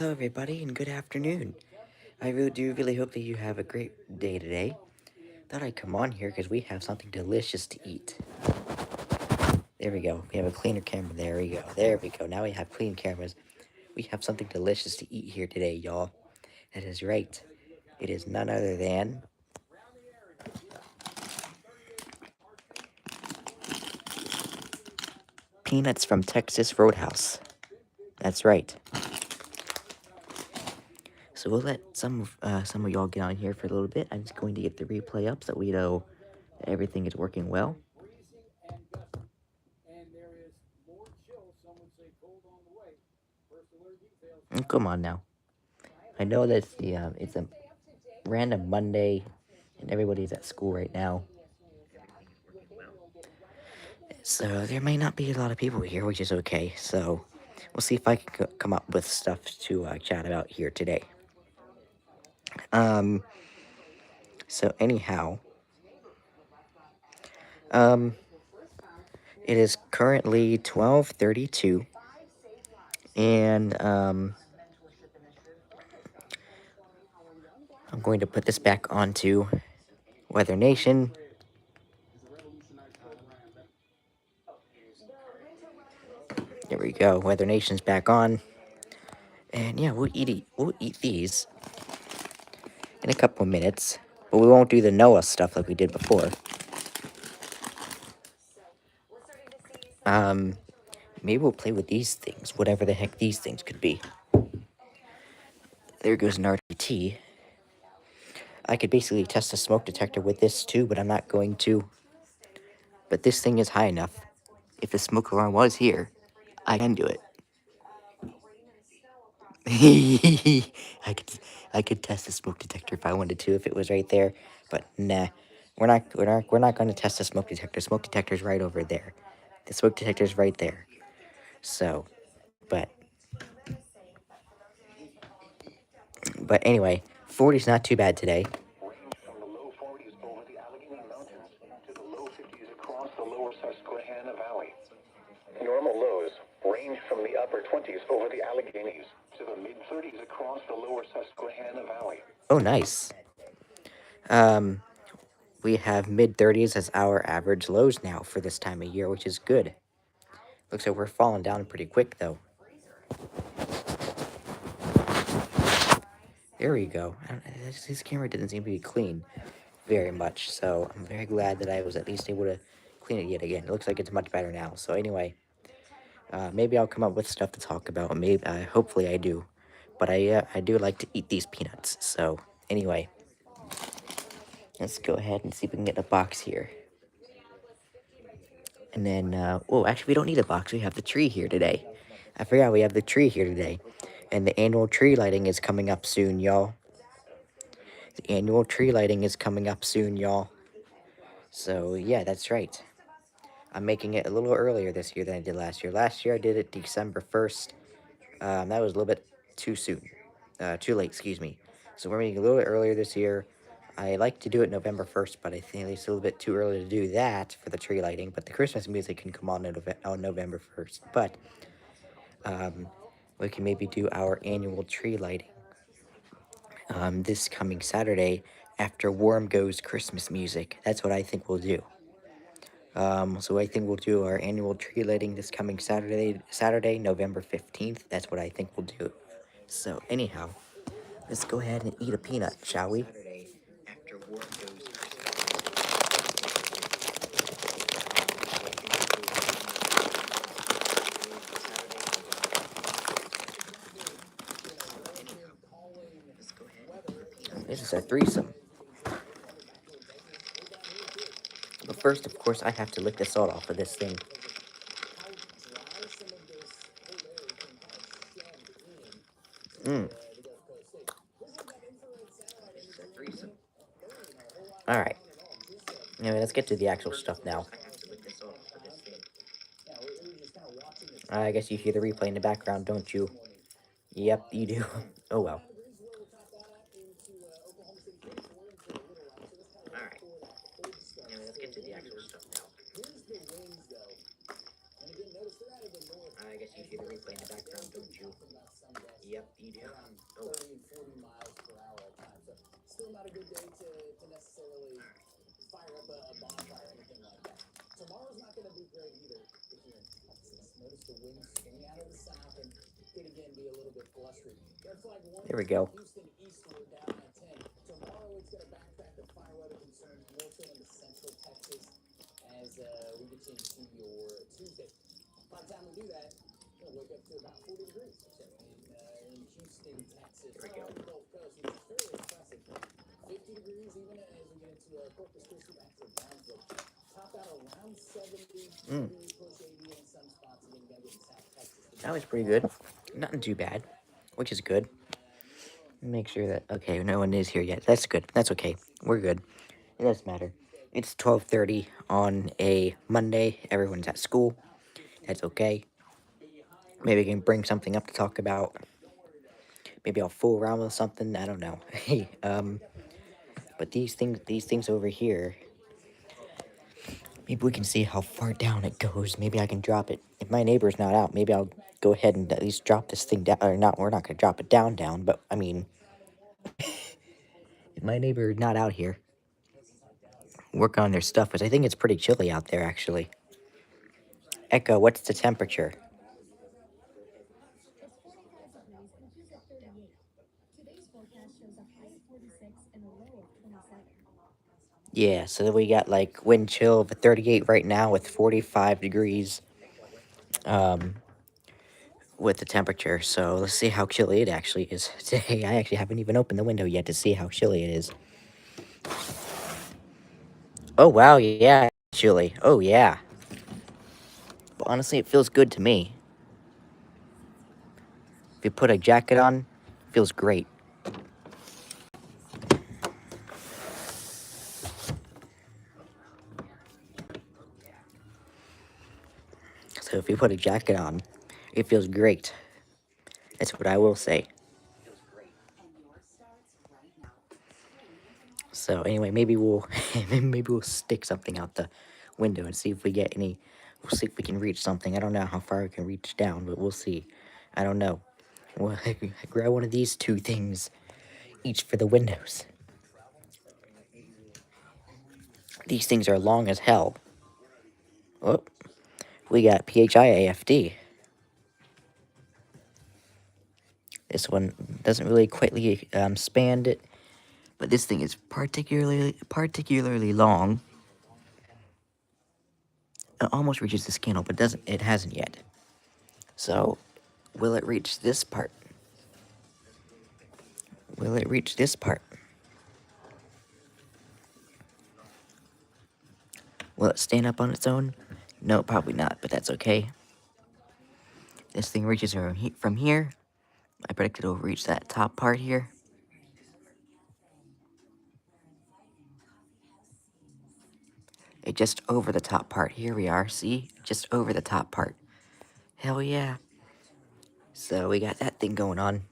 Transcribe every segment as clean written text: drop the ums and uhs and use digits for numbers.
Hello, everybody, and good afternoon. I really do really hope that you have a great day today. Thought I'd come on here because we have something delicious to eat. There we go. We have a cleaner camera. There we go. There we go. Now we have clean cameras. We have something delicious to eat here today, y'all. That is right. It is none other than peanuts from Texas Roadhouse. That's right. So we'll let some of y'all get on here for a little bit. I'm just going to get the replay up so we know that everything is working well. Come on now. I know that it's a random Monday, and everybody's at school right now. So there may not be a lot of people here, which is okay. So we'll see if I can come up with stuff to chat about here today. Um. So anyhow, um, it is currently 12:32, and I'm going to put this back onto Weather Nation. There we go. Weather Nation's back on, and yeah, we'll eat these in a couple of minutes, but we won't do the Noah stuff like we did before. Maybe we'll play with these things, whatever the heck these things could be. There goes an RTT. I could basically test a smoke detector with this too, but I'm not going to. But this thing is high enough. If the smoke alarm was here, I can do it. I could I could test the smoke detector if I wanted to, if it was right there. But nah, we're not going to test the smoke detector. Smoke detector's right over there. The smoke detector's right there. So, but anyway, 40's not too bad today. Range from the low 40s over the Allegheny Mountains to the low 50s across the lower Susquehanna Valley. Normal lows range from the upper 20s over the Alleghenies to the mid 30s across the lower Susquehanna Valley. Oh, nice. Um, we have mid 30s as our average lows now for this time of year, which is good. Looks like we're falling down pretty quick though. There we go. This camera didn't seem to be clean very much, so I'm very glad that I was at least able to clean it yet again. It looks like it's much better now. So anyway, maybe I'll come up with stuff to talk about. Maybe, hopefully I do. But I do like to eat these peanuts. So anyway, let's go ahead and see if we can get a box here. And then, oh, actually, we don't need a box. We have the tree here today. I forgot we have the tree here today. And the annual tree lighting is coming up soon, y'all. The annual tree lighting is coming up soon, y'all. So, yeah, that's right. I'm making it a little earlier this year than I did last year. Last year I did it December 1st. That was a little bit too soon. Too late, excuse me. So we're making it a little bit earlier this year. I like to do it November 1st, but I think it's a little bit too early to do that for the tree lighting. But the Christmas music can come on November 1st. But we can maybe do our annual tree lighting this coming Saturday after Warm Goes Christmas music. That's what I think we'll do. So I think we'll do our annual tree lighting this coming Saturday, November 15th. That's what I think we'll do. So anyhow, let's go ahead and eat a peanut, shall we? This is a threesome. But first, of course, I have to lick the salt off of this thing. Alright. Anyway, let's get to the actual stuff now. I guess you hear the replay in the background, don't you? Yep, you do. Oh well. Alright. Anyway, let's get to the actual stuff now. I guess you see the replay in the background, don't you? Yep, you do. Oh. There we go. There we go. Mm. That was pretty good. Nothing too bad, which is good. Make sure that okay, no one is here yet. That's good. That's okay. We're good. It doesn't matter. It's 12:30 on a Monday. Everyone's at school. That's okay. Maybe I can bring something up to talk about. Maybe I'll fool around with something. I don't know. Hey, but these things over here. Maybe we can see how far down it goes. Maybe I can drop it. If my neighbor's not out, maybe I'll go ahead and at least drop this thing down. Or not, we're not going to drop it down. But, I mean, if my neighbor not out here, work on their stuff, because I think it's pretty chilly out there, actually. Echo, what's the temperature? Yeah, so we got, like, wind chill of 38 right now with 45 degrees. With the temperature, so let's see how chilly it actually is today. I actually haven't even opened the window yet to see how chilly it is. Oh wow, yeah, chilly. Oh yeah. But honestly, it feels good to me. If you put a jacket on, it feels great. So if you put a jacket on, it feels great. That's what I will say. So anyway, maybe we'll maybe we'll stick something out the window and see if we get any. We'll see if we can reach something. I don't know how far we can reach down, but we'll see. I don't know. Well, grab one of these two things each for the windows. These things are long as hell. Oh, we got PHIAFD. This one doesn't really quite span it, but this thing is particularly long. It almost reaches this candle, but doesn't. It hasn't yet. So, will it reach this part? Will it reach this part? Will it stand up on its own? No, probably not, but that's okay. This thing reaches from here. I predict it'll reach that top part here. It just over the top part. Here we are, see? Just over the top part. Hell yeah. So we got that thing going on.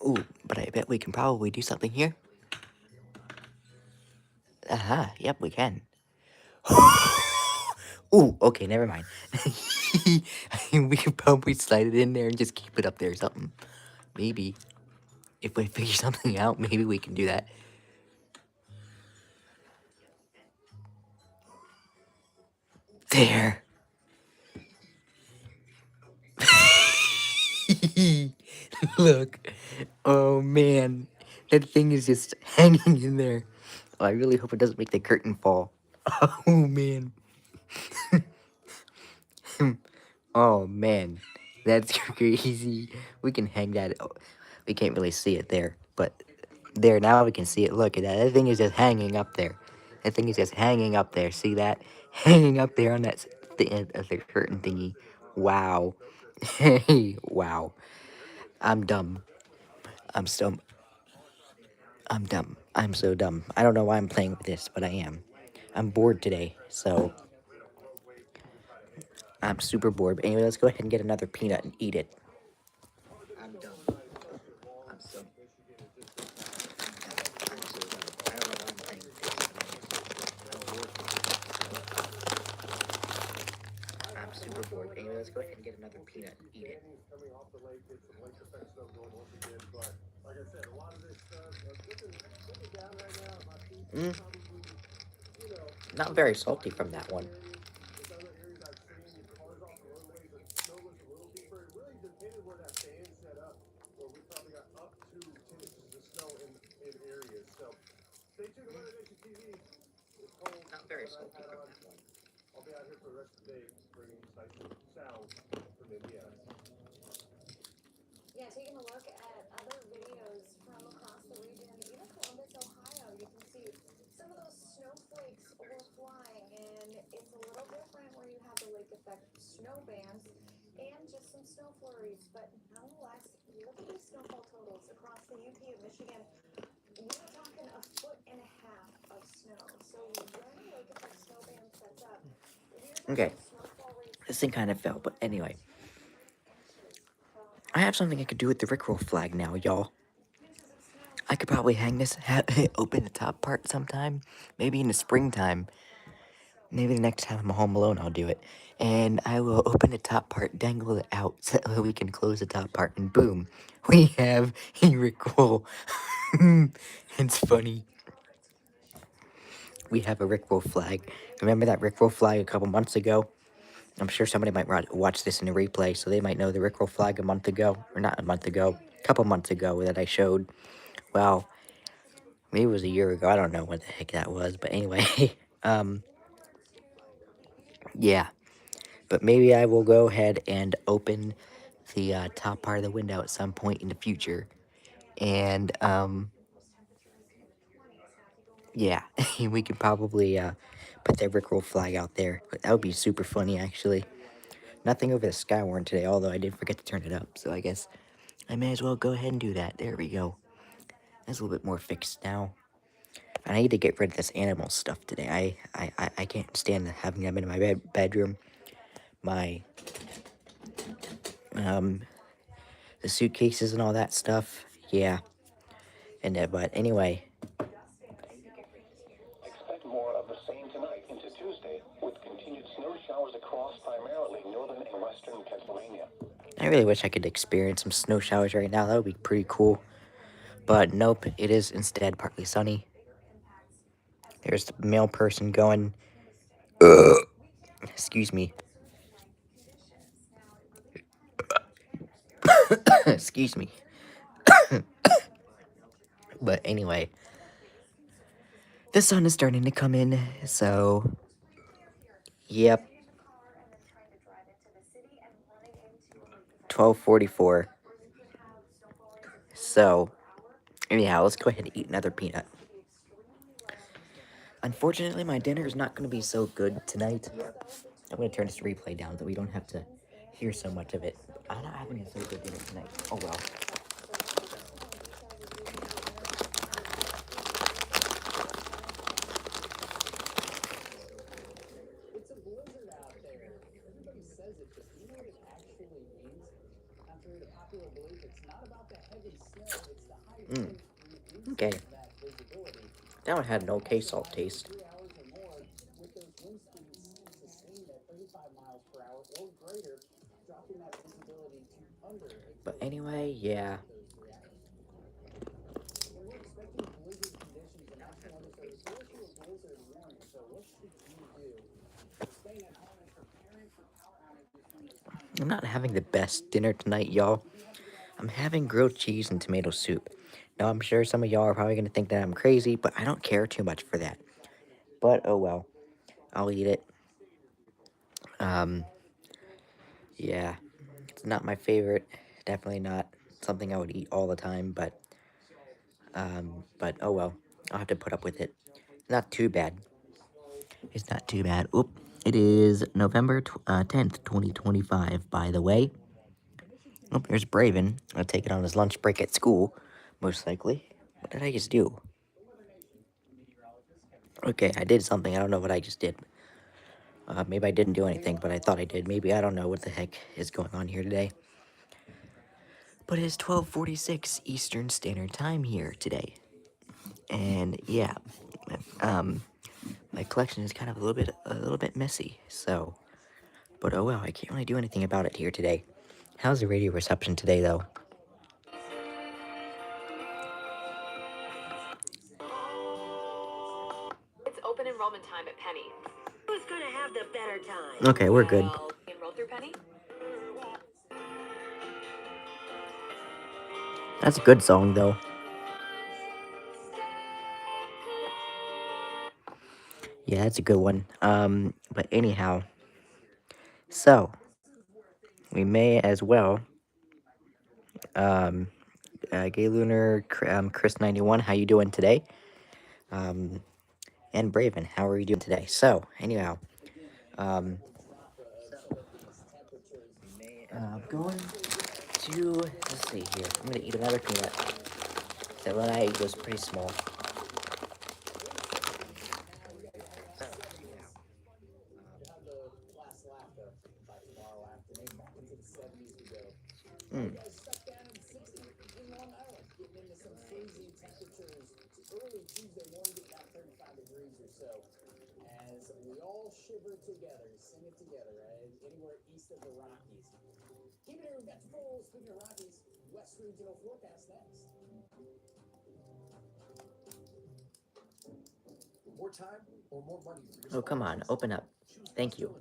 Ooh, but I bet we can probably do something here. Aha, yep, we can. Ooh, okay, never mind. We can probably slide it in there and just keep it up there or something. Maybe. If we figure something out, maybe we can do that. There. Look. Oh, man. That thing is just hanging in there. Oh, I really hope it doesn't make the curtain fall. Oh, man. Oh, man. That's crazy. We can hang that. Oh, we can't really see it there, but there, now we can see it. Look at that. That thing is just hanging up there. That thing is just hanging up there. See that? Hanging up there on that the curtain thingy. Wow. Hey, wow. I'm dumb. I'm so I'm dumb. I'm so dumb. I don't know why I'm playing with this, but I am. I'm bored today, so I'm super bored. But anyway, let's go ahead and get another peanut and eat it. I'm dumb. let's go ahead and get another peanut and eat it. Mm, not very salty from that one. Not very salty from that one. Yeah, taking a look at other videos from across the region, even Columbus, Ohio, you can see some of those snowflakes were flying, and it's a little different where you have the lake effect snow bands and just some snow flurries. But nonetheless, look at these snowfall totals across the UP of Michigan. We were talking a foot and a half of snow. So when the lake effect snow band sets up, we're Okay, talking snowfall rates this thing kind of fell, but anyway. 2 inches from I have something I could do with the Rickroll flag now, y'all. inches of snow. I could probably hang this, open the top part sometime. Maybe in the springtime. Maybe the next time I'm home alone, I'll do it. And I will open the top part, dangle it out, so we can close the top part, and boom, we have a Rickroll. It's funny. We have a Rickroll flag. Remember that Rickroll flag a couple months ago? I'm sure somebody might watch this in a replay, so they might know the Rickroll flag a month ago, or not a month ago, a couple months ago that I showed. Well, maybe it was a year ago. I don't know what the heck that was, but anyway, yeah. But maybe I will go ahead and open the top part of the window at some point in the future, and yeah, we could probably put that Rickroll flag out there. That would be super funny, actually. Nothing over the Skywarn today, although I did forget to turn it up, so I guess I may as well go ahead and do that. There we go. That's a little bit more fixed now. And I need to get rid of this animal stuff today. I can't stand having them in my bedroom. My, the suitcases and all that stuff. Yeah. And, but anyway. Expect more of the same tonight into Tuesday, with continued snow showers across primarily northern and western Pennsylvania. I really wish I could experience some snow showers right now. That would be pretty cool. But nope, it is instead partly sunny. There's the male person going, excuse me. Excuse me. But anyway, the sun is starting to come in, so yep. 12:44. So anyhow, let's go ahead and eat another peanut. Unfortunately, my dinner is not going to be so good tonight. I'm going to turn this replay down so we don't have to hear so much of it. I'm not having a so good dinner tonight. Oh well. Mm. Okay. That one had an okay salt taste. But anyway, yeah. I'm not having the best dinner tonight, y'all. I'm having grilled cheese and tomato soup. Now, I'm sure some of y'all are probably going to think that I'm crazy, but I don't care too much for that. But, oh well. I'll eat it. Um, yeah. It's not my favorite. Definitely not something I would eat all the time, but oh well. I'll have to put up with it. Not too bad. It's not too bad. Oop. It is November 10th, 2025, by the way. Oh, there's Braven. I'll take it on his lunch break at school, most likely. What did I just do? Okay, I did something. I don't know what I just did. Maybe I didn't do anything, but I thought I did. Maybe I don't know what the heck is going on here today. But it is 12:46 Eastern Standard Time here today. And yeah, my collection is kind of a little bit messy. So But oh well, I can't really do anything about it here today. How's the radio reception today, though? It's open enrollment time at Penny. Who's gonna have the better time? Okay, we're good. Well, enroll through Penny? That's a good song, though. Yeah, that's a good one. But anyhow, so we may as well. Um, Gay Lunar, Chris 91, how you doing today? Um, and Braven, how are you doing today? So anyhow, um, I'm going to let's see here. I'm gonna eat another peanut. That one I ate was pretty small. Mm. Oh, come on, open up. Thank you.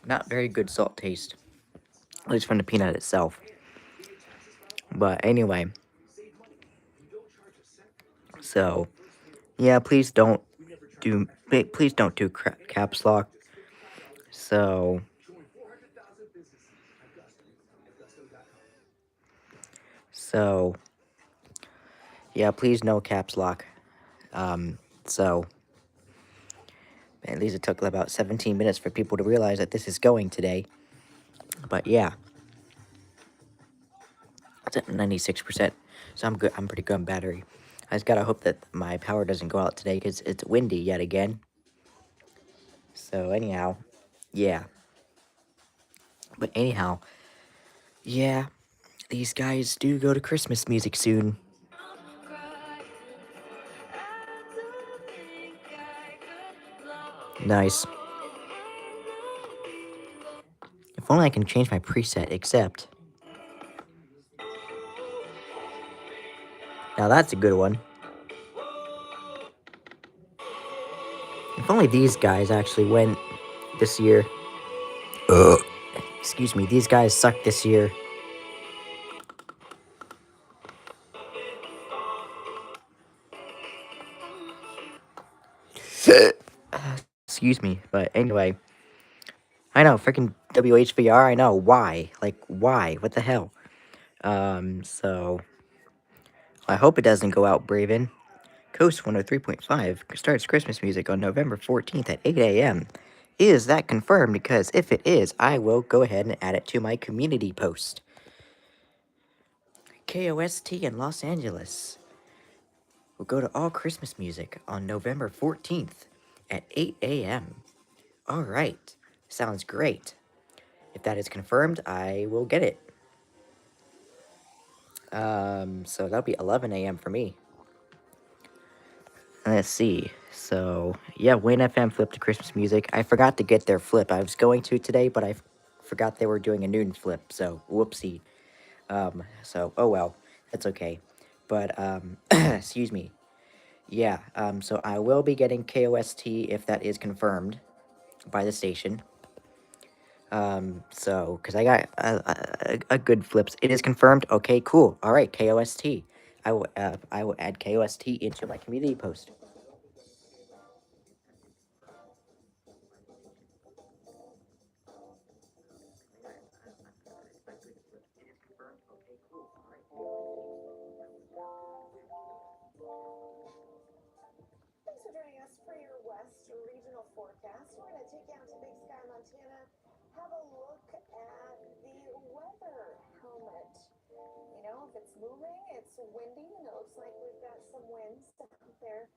Not very good salt taste, at least from the peanut itself. But anyway, so yeah, please don't do caps lock. So so yeah, please no caps lock. So at least it took about 17 minutes for people to realize that this is going today. But yeah, it's at 96%. So I'm good. I'm pretty good on battery. I just gotta hope that my power doesn't go out today because it's windy yet again. So anyhow, yeah. But anyhow, yeah, these guys do go to Christmas music soon. Nice. If only I can change my preset, except... Now that's a good one. If only these guys actually went this year. Excuse me, these guys suck this year. Excuse me, but anyway. I know, freaking WHVR, I know, why? Like, why? What the hell? So... I hope it doesn't go out, Braven. Coast 103.5 starts Christmas music on November 14th at 8 a.m. Is that confirmed? Because if it is, I will go ahead and add it to my community post. KOST in Los Angeles will go to all Christmas music on November 14th at 8 a.m. Alright, sounds great. If that is confirmed, I will get it. So that'll be 11 a.m. for me. Let's see. So, yeah, Wayne FM flipped to Christmas music. I forgot to get their flip. I was going to today, but I forgot they were doing a noon flip. So, whoopsie. So, oh well. That's okay. But, excuse me. Yeah, so I will be getting KOST if that is confirmed by the station. So, because I got a good flips. It is confirmed. Okay, cool. All right, KOST. I will add KOST into my community post. Thanks for joining us for your West regional forecast. We're going to take you out to Big Sky, Montana. Have a look at the weather helmet. You know, if it's moving, it's windy, and it looks like we've got some winds out there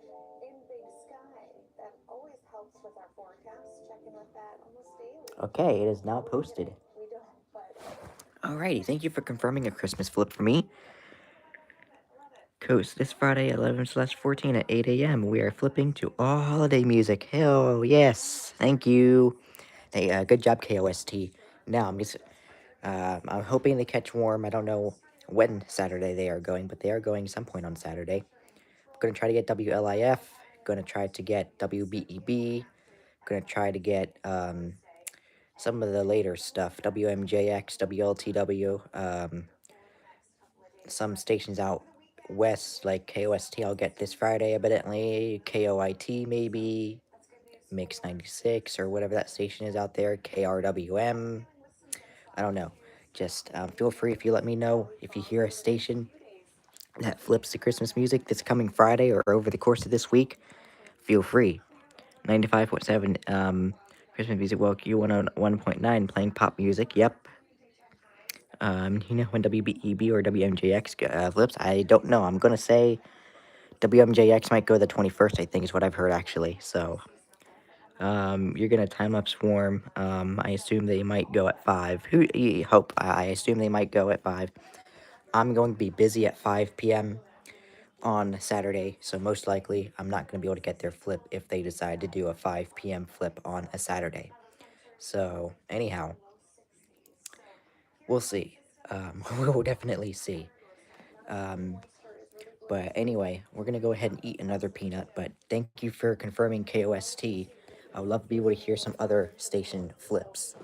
in Big Sky. That always helps with our forecast. Checking with that almost daily. Okay, it is now posted. We don't, but Alrighty, thank you for confirming a Christmas flip for me. Coast this Friday, 11/14 at 8 a.m. We are flipping to all holiday music. Hell yes. Thank you. Hey, good job, KOST. Now, I'm hoping they catch warm. I don't know when Saturday they are going, but they are going some point on Saturday. I'm going to try to get WLIF. Going to try to get WBEB. Going to try to get some of the later stuff. WMJX, WLTW. Some stations out west, like KOST, I'll get this Friday, evidently. KOIT, maybe. Mix 96, or whatever that station is out there. KRWM. I don't know. Just feel free if you let me know if you hear a station that flips to Christmas music this coming Friday or over the course of this week. Feel free. 95.7 Christmas music. Well, Q101.9 playing pop music. Yep. You know when WBEB or WMJX flips? I don't know. I'm gonna say WMJX might go the 21st. I think is what I've heard actually. So you're gonna time up Swarm. I assume they might go at 5. Who? Hope. I assume they might go at 5. I'm going to be busy at 5 p.m. on Saturday, so most likely I'm not going to be able to get their flip if they decide to do a 5 p.m. flip on a Saturday. So, anyhow, we'll see. We'll definitely see. Um, but anyway, we're going to go ahead and eat another peanut, but thank you for confirming KOST. I would love to be able to hear some other station flips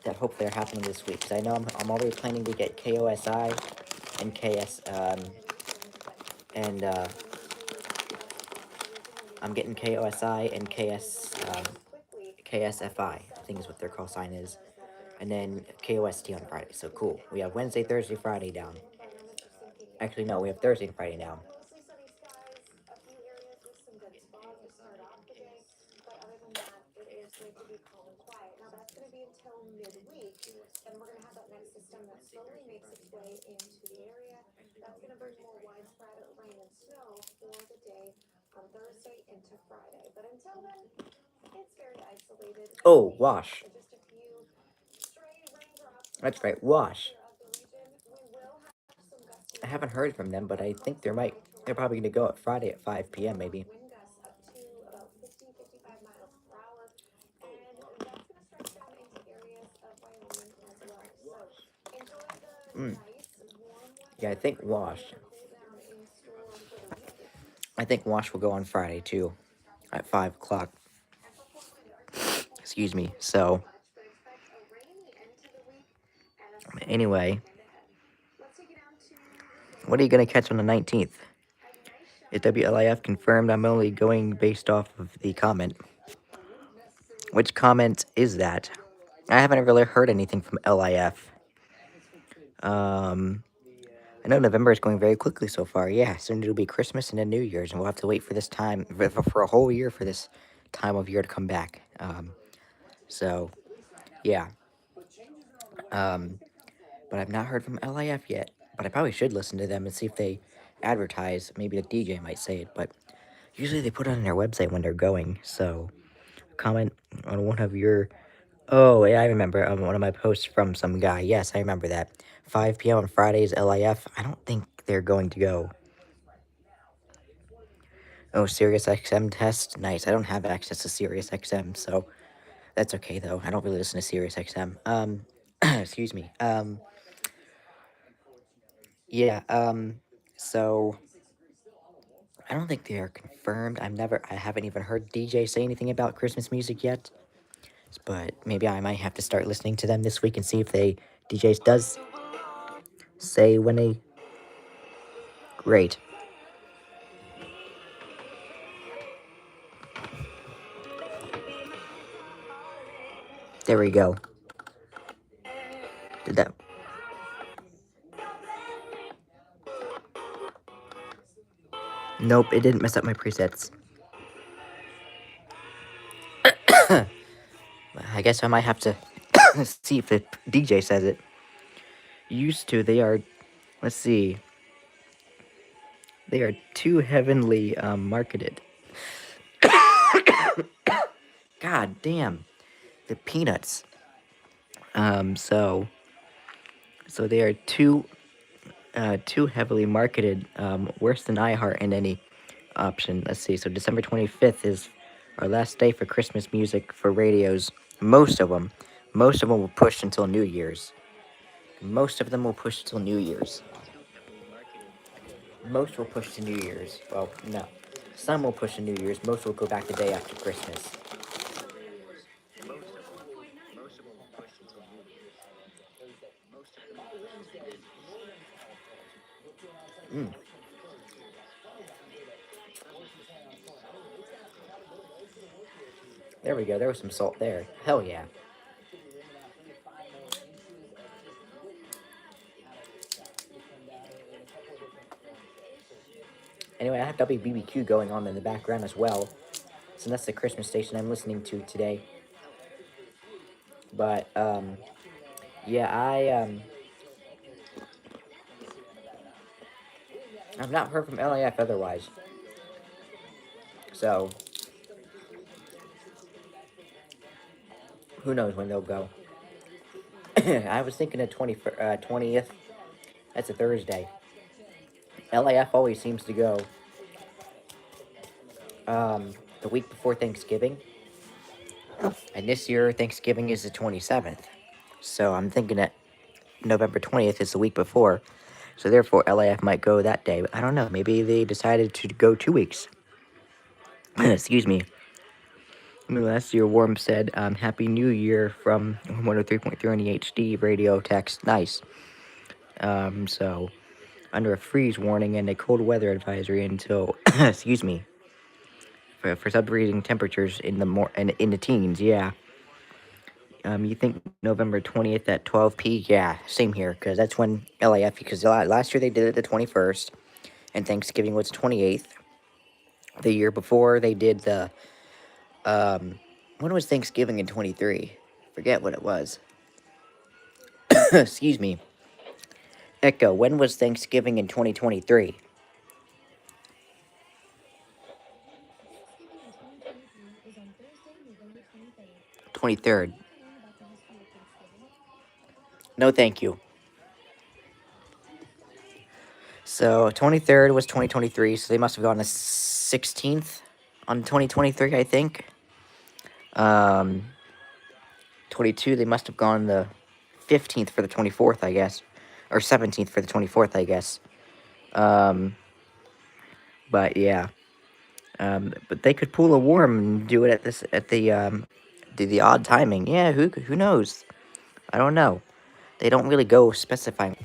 that hopefully are happening this week, because I know I'm already planning to get KOSI and KS, and I'm getting KOSI and KSFI, I think is what their call sign is. And then KOST on Friday. So cool. We have Wednesday, Thursday, Friday down. Actually, no, we have Thursday and Friday down. Oh, Wash. That's right, Wash. I haven't heard from them, but I think they're probably going to go at Friday at 5 p.m. maybe. Mm. Yeah, I think Wash will go on Friday too, at 5 o'clock. Excuse me. So, anyway, what are you going to catch on the 19th? Is WLIF confirmed? I'm only going based off of the comment. Which comment is that? I haven't really heard anything from LIF. I know November is going very quickly so far. Yeah, soon it'll be Christmas and then New Year's, and we'll have to wait for this time, for a whole year for this time of year to come back. So, yeah. But I've not heard from LIF yet. But I probably should listen to them and see if they advertise. Maybe the DJ might say it, but usually they put it on their website when they're going. So, comment on one of your. Oh, yeah, I remember one of my posts from some guy. Yes, I remember that. 5 p.m. on Fridays, LIF. I don't think they're going to go. Oh, Sirius XM test? Nice. I don't have access to Sirius XM, so that's okay, though. I don't really listen to Sirius XM. Excuse me. Yeah, so I don't think they are confirmed. I haven't even heard DJ say anything about Christmas music yet, but maybe I might have to start listening to them this week and see if DJs does say when they. Great. There we go. Did that. Nope, it didn't mess up my presets. I guess I might have to see if the DJ says it. Used to, they are. Let's see. They are too heavenly marketed. God damn. The peanuts. So they are too. too heavily marketed, worse than iHeart and any option. Let's see. So December 25th is our last day for Christmas music for radios. Most of them. Most of them will push until New Year's. Most of them will push until New Year's. Most will push to New Year's. Well, no. Some will push to New Year's. Most will go back the day after Christmas. Mm, there we go. There was some salt there. Hell yeah. Anyway, I have WBBQ going on in the background as well. So that's the Christmas station I'm listening to today. But yeah, I've not heard from LAF otherwise. So who knows when they'll go. I was thinking of 20th. That's a Thursday. LAF always seems to go the week before Thanksgiving. And this year, Thanksgiving is the 27th. So I'm thinking that November 20th is the week before. So therefore, LAF might go that day. But I don't know. Maybe they decided to go 2 weeks. Excuse me. Last year, Warm said, Happy New Year from 103.3 on the HD radio text. Nice. So, under a freeze warning and a cold weather advisory until, excuse me, for sub-freezing temperatures in the teens, yeah. You think November 20th at 12 p? Yeah, same here, because that's when LAF, because last year they did it the 21st, and Thanksgiving was 28th. The year before, they did when was Thanksgiving in 23? Forget what it was. Excuse me. Echo, when was Thanksgiving in 2023? 23rd. No, thank you. So 23rd was 2023, so they must have gone the 16th on 2023, I think. Um, 22, they must have gone the 15th for the 24th, I guess, or 17th for the 24th, I guess. Um, but yeah, but they could pull a worm and do it at the odd timing. Yeah, who knows? I don't know. They don't really go specifying.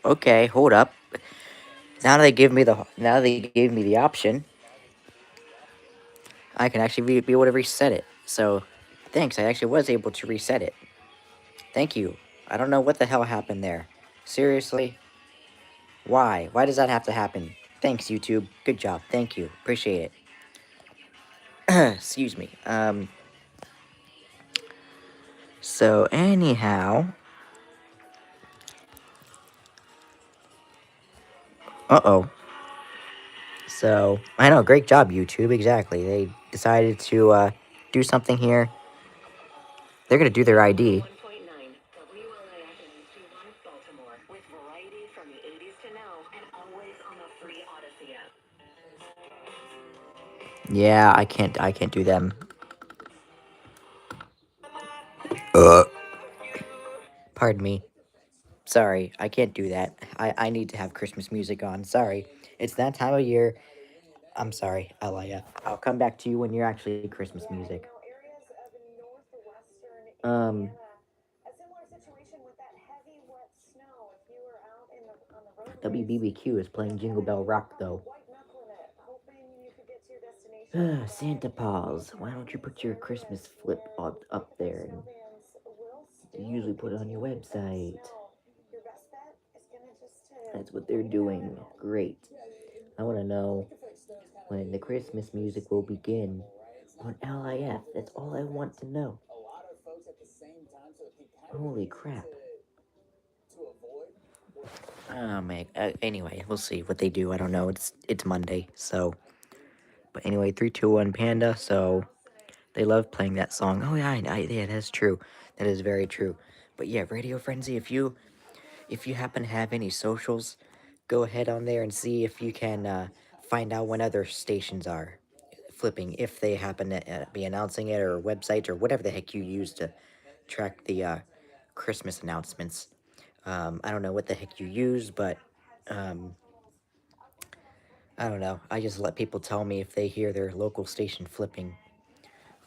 Okay, hold up. Now they gave me the option. I can actually be able to reset it. So, thanks. I actually was able to reset it. Thank you. I don't know what the hell happened there. Seriously? Why? Why does that have to happen? Thanks, YouTube. Good job. Thank you. Appreciate it. Excuse me. So anyhow. Uh-oh. So, I know, great job, YouTube. Exactly. They decided to, do something here. They're gonna do their ID. Yeah, I can't do them. Uh. Pardon me. Sorry, I can't do that. I need to have Christmas music on. Sorry. It's that time of year. I'm sorry, Alaya. I'll come back to you when you're actually Christmas music. Um, WBBQ is playing Jingle Bell Rock, though. Santa Paws, why don't you put your Christmas flip up there? And you usually put it on your website. That's what they're doing. Great. I want to know when the Christmas music will begin on LIF. That's all I want to know. Holy crap. Oh man. Anyway, we'll see what they do. I don't know. It's Monday, so. But anyway, 3, 2, 1, Panda. So they love playing that song. Oh yeah, yeah, that's true. It is very true. But yeah, Radio Frenzy, if you happen to have any socials, go ahead on there and see if you can find out when other stations are flipping, if they happen to be announcing it, or websites, or whatever the heck you use to track the Christmas announcements. I don't know what the heck you use, but um, I don't know. I just let people tell me if they hear their local station flipping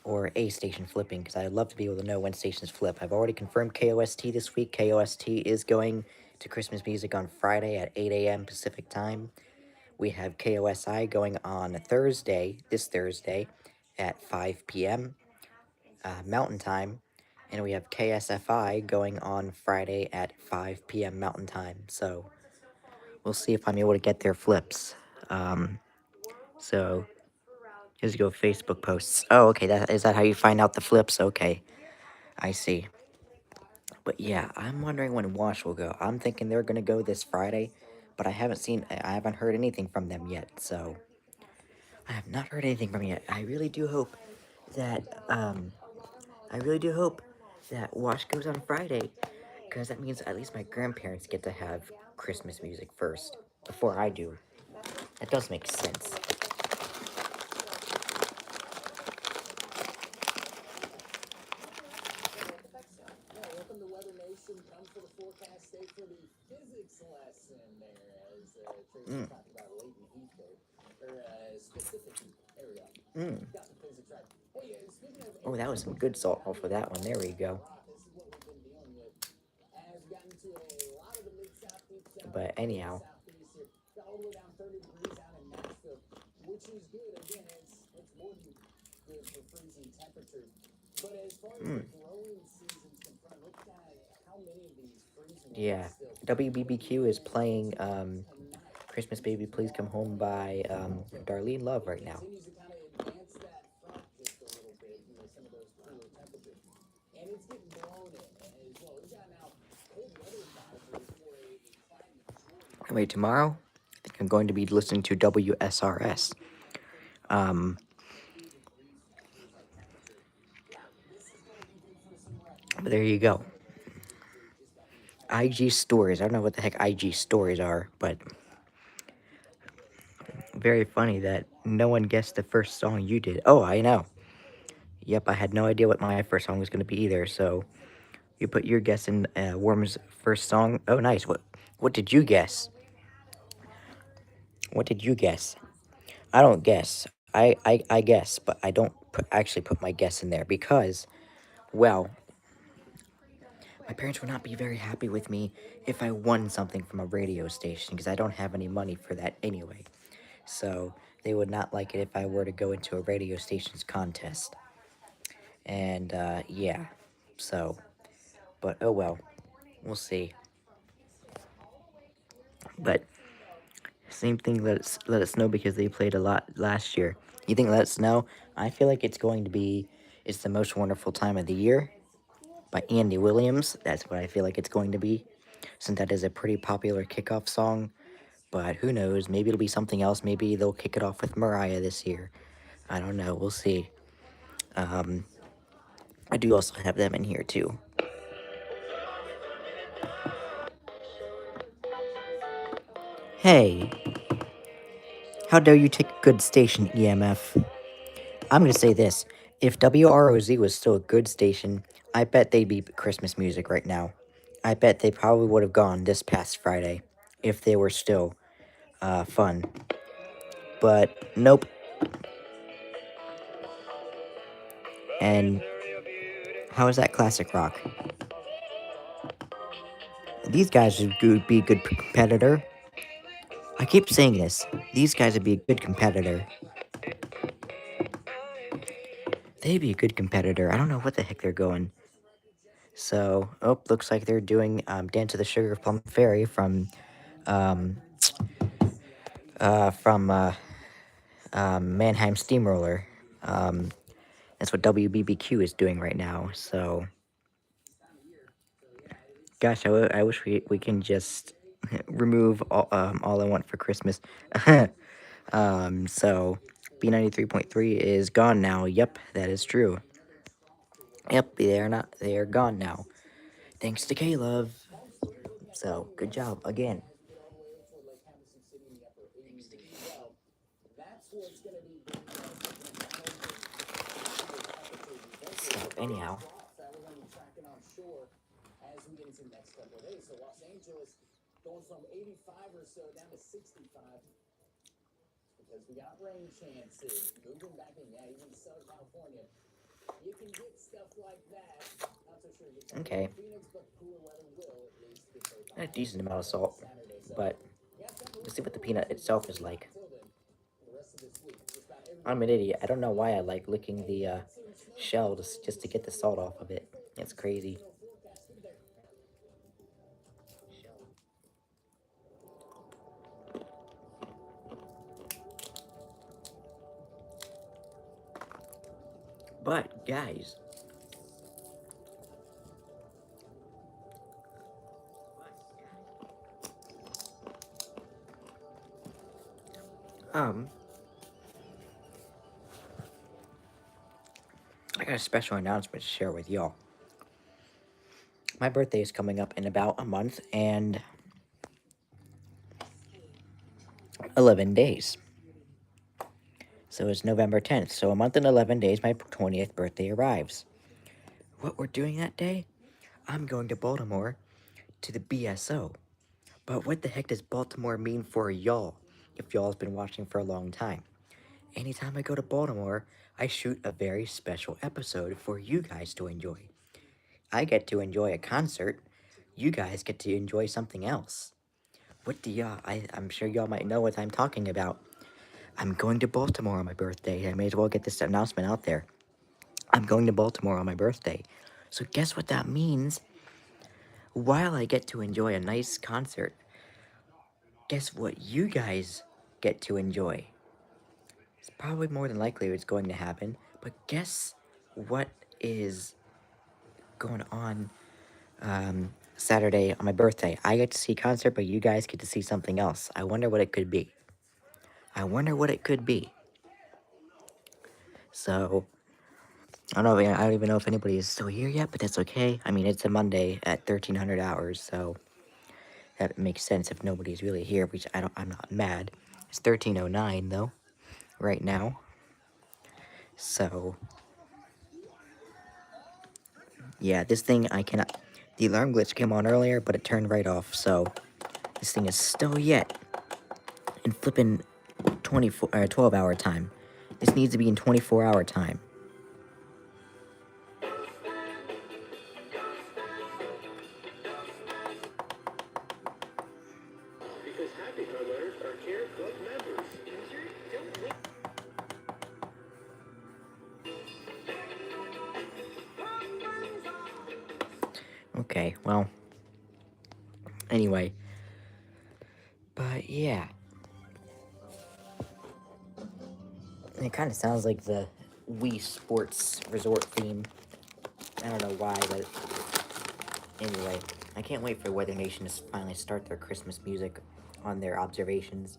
or a station flipping, because I'd love to be able to know when stations flip. I've already confirmed KOST this week. KOST is going to Christmas music on Friday at 8 a.m. Pacific time. We have KOSI going on Thursday, this Thursday, at 5 p.m. Mountain Time. And we have KSFI going on Friday at 5 p.m. Mountain Time. So we'll see if I'm able to get their flips. So just go Facebook posts. Oh, okay. Is that how you find out the flips? Okay, I see. But yeah, I'm wondering when Wash will go. I'm thinking they're gonna go this Friday, but I haven't heard anything from them yet. So I have not heard anything from them yet. That um, I really do hope that Wash goes on Friday, because that means at least my grandparents get to have Christmas music first before I do. That does make sense. Mm. Mm. Oh, that was some good salt off of that one. There we go. But anyhow, mm. Yeah, WBBQ is playing Christmas Baby Please Come Home by Darlene Love right now. Anyway, tomorrow, I think I'm going to be listening to WSRS. Um, but there you go. IG stories. I don't know what the heck IG stories are, but very funny that no one guessed the first song you did. Oh, I know. Yep, I had no idea what my first song was going to be either. So you put your guess in Worm's first song. Oh, nice. What did you guess? What did you guess? I don't guess. I guess, but I don't actually put my guess in there because, well, my parents would not be very happy with me if I won something from a radio station, because I don't have any money for that anyway. So they would not like it if I were to go into a radio station's contest. And yeah, so, but oh well, we'll see. But same thing, let us know, because they played a lot last year. You think Let Us Know? I feel like it's going to be It's the Most Wonderful Time of the Year by Andy Williams. That's what I feel like it's going to be, since that is a pretty popular kickoff song. But who knows? Maybe it'll be something else. Maybe they'll kick it off with Mariah this year. I don't know. We'll see. Um, I do also have them in here too. Hey, how dare you take a good station, EMF? I'm gonna say this. If WROZ was still a good station, I bet they'd be Christmas music right now. I bet they probably would have gone this past Friday if they were still fun. But nope. And how is that classic rock? These guys would be a good competitor. I keep saying this. These guys would be a good competitor. They'd be a good competitor. I don't know what the heck they're going. So, oh, looks like they're doing Dance of the Sugar Plum Fairy um, from Mannheim Steamroller. Um, that's what WBBQ is doing right now. So, gosh, I wish we can just remove all I Want for Christmas. So B93.3 is gone now. Yep, that is true. Yep, they're not. They're gone now. Thanks to Caleb. So good job again. So anyhow, okay, a decent amount of salt, but let's see what the peanut itself is like. I'm an idiot. I don't know why I like licking the shell just to get the salt off of it. It's crazy. But guys, um, I got a special announcement to share with y'all. My birthday is coming up in about a month and 11 days. So it's November 10th. So a month and 11 days, my 20th birthday arrives. What we're doing that day? I'm going to Baltimore to the BSO. But what the heck does Baltimore mean for y'all? If y'all has been watching for a long time. Anytime I go to Baltimore, I shoot a very special episode for you guys to enjoy. I get to enjoy a concert. You guys get to enjoy something else. What do y'all? I'm sure y'all might know what I'm talking about. I'm going to Baltimore on my birthday. I may as well get this announcement out there. I'm going to Baltimore on my birthday. So guess what that means? While I get to enjoy a nice concert, guess what you guys get to enjoy? It's probably more than likely it's going to happen, but guess what is going on Saturday on my birthday? I get to see a concert, but you guys get to see something else. I wonder what it could be. I wonder what it could be. So, I don't even know if anybody is still here yet, but that's okay. I mean, it's a Monday at 1300 hours, so that makes sense if nobody's really here, which I'm not mad. It's 1309 though, right now. So, yeah, this thing I cannot. The alarm glitch came on earlier, but it turned right off. So, this thing is still yet in flipping 12-hour time. This needs to be in 24-hour time. Because happy homeowners are Care Club members. Okay, well, anyway. But yeah. It kind of sounds like the Wii Sports Resort theme. I don't know why, but anyway. I can't wait for Weather Nation to finally start their Christmas music on their observations.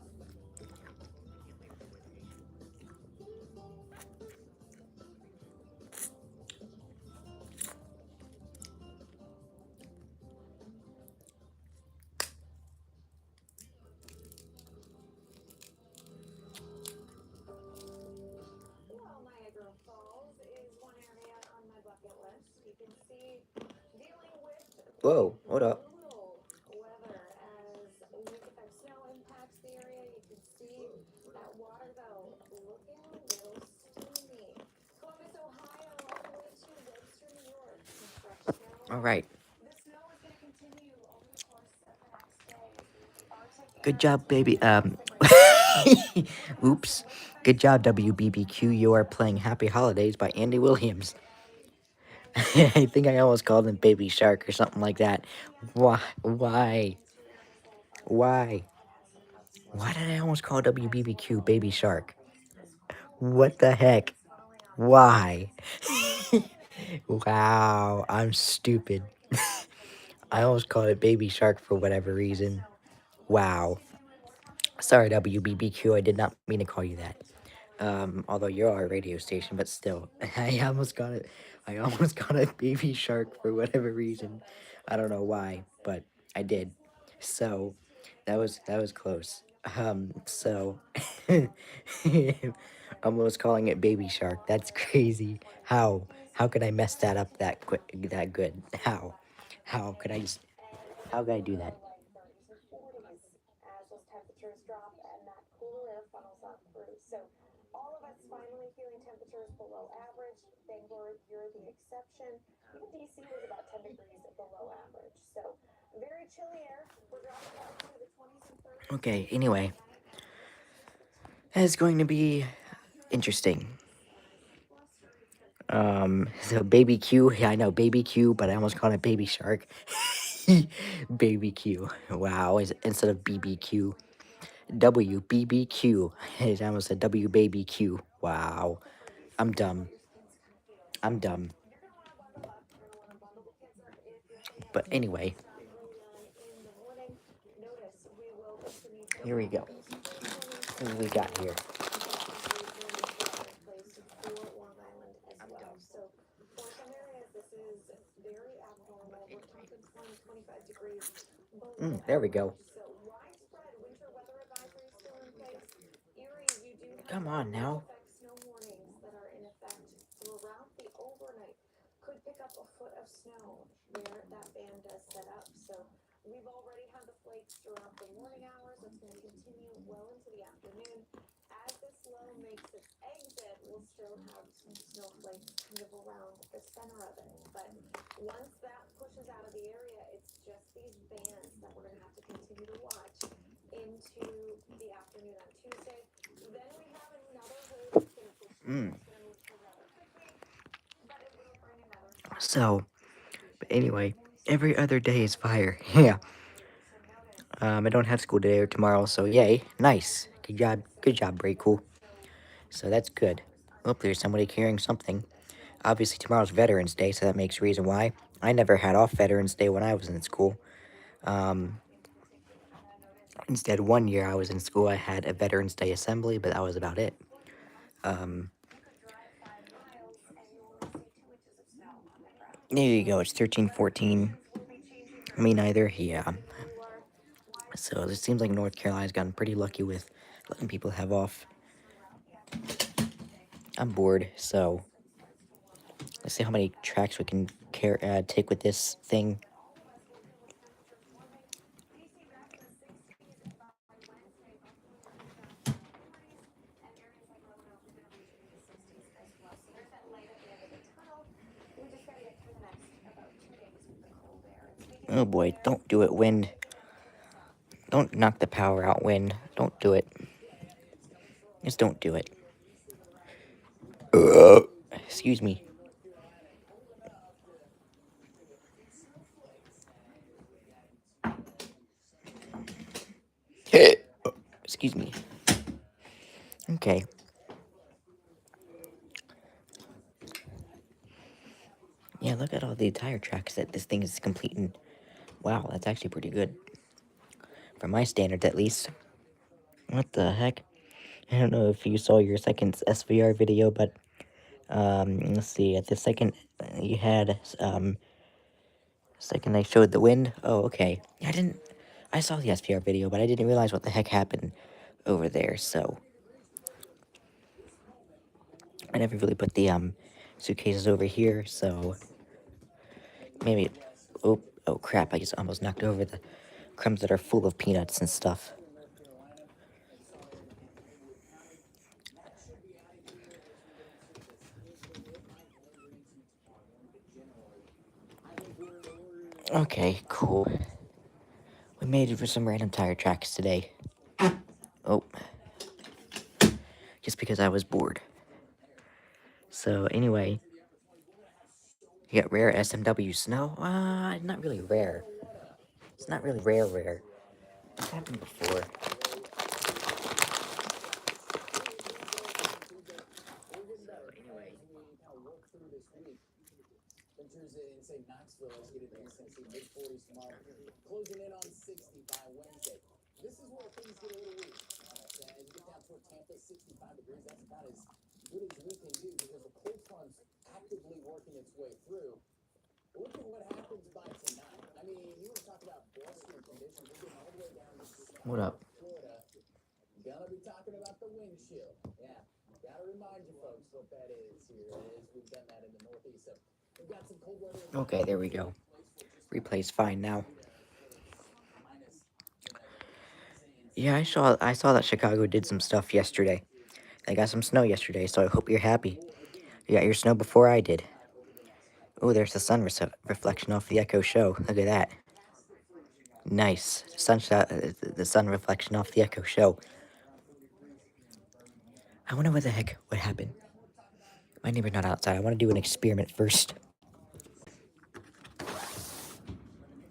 Whoa, hold up. All right. Good job, baby. Oops. Good job, WBBQ. You are playing Happy Holidays by Andy Williams. I think I almost called him Baby Shark or something like that. Why? Why? Why? Why did I almost call WBBQ Baby Shark? What the heck? Why? Wow, I'm stupid. I almost called it Baby Shark for whatever reason. Wow. Sorry, WBBQ, I did not mean to call you that. Although you're our radio station, but still, I almost got it. I almost got a baby shark for whatever reason. I don't know why, but I did. So that was close. So almost calling it baby shark. That's crazy. How? How could I mess that up that quick, that good? How? How could I just? How could I do that? Okay. Anyway, it's going to be interesting. So baby Q, yeah, I know baby Q, but I almost called it baby shark. Baby Q. Wow, instead of BBQ, WBBQ. I almost said W baby Q. Wow, I'm dumb. I'm dumb. But anyway, here we go. What do we got here? There we go. Come on now. So, but anyway, every other day is fire. Yeah. I don't have school today or tomorrow, so yay. Nice. Good job. Good job, Bray. Cool. So that's good. Oh, there's somebody carrying something. Obviously, tomorrow's Veterans Day, so that makes reason why. I never had off Veterans Day when I was in school. Um, Instead, one year I was in school, I had a Veterans Day assembly, but that was about it. Um, there you go. It's 13-14. Me neither. Yeah. So it seems like North Carolina's gotten pretty lucky with letting people have off. I'm bored, so let's see how many tracks we can take with this thing. Oh boy, don't do it, wind. Don't knock the power out, wind. Don't do it. Just don't do it. Excuse me. Excuse me. Okay. Yeah, look at all the tire tracks that this thing is completing. Wow, that's actually pretty good. For my standards, at least. What the heck? I don't know if you saw your second SVR video, but, let's see. At the second, you had, second I showed the wind. Oh, okay. I saw the SVR video, but I didn't realize what the heck happened over there, so. I never really put the, suitcases over here, so. Maybe, oh crap, I just almost knocked over the crumbs that are full of peanuts and stuff. Okay, cool. We made it for some random tire tracks today. Oh, just because I was bored. So anyway, you got rare SMW snow. Not really rare. It's not really rare. It's happened before. What up? Okay, there we go. Replay's fine now. Yeah, I saw that Chicago did some stuff yesterday. They got some snow yesterday, so I hope you're happy. You got your snow before I did. Oh, there's the sun reflection off the Echo Show. Look at that. Nice. Sunshot, the sun reflection off the Echo Show. I wonder what the heck would happen. My neighbor's not outside. I want to do an experiment first.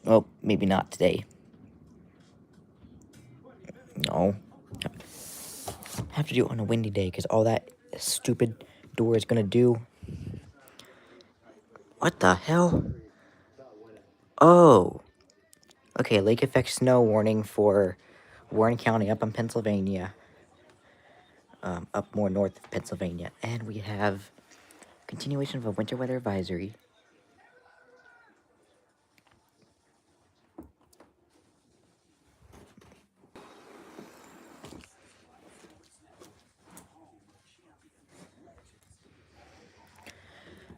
Well, maybe not today. No. I have to do it on a windy day because all that stupid door is gonna do. What the hell? Oh. Okay, lake effect snow warning for Warren County up in Pennsylvania. Up more north of Pennsylvania. And we have continuation of a winter weather advisory.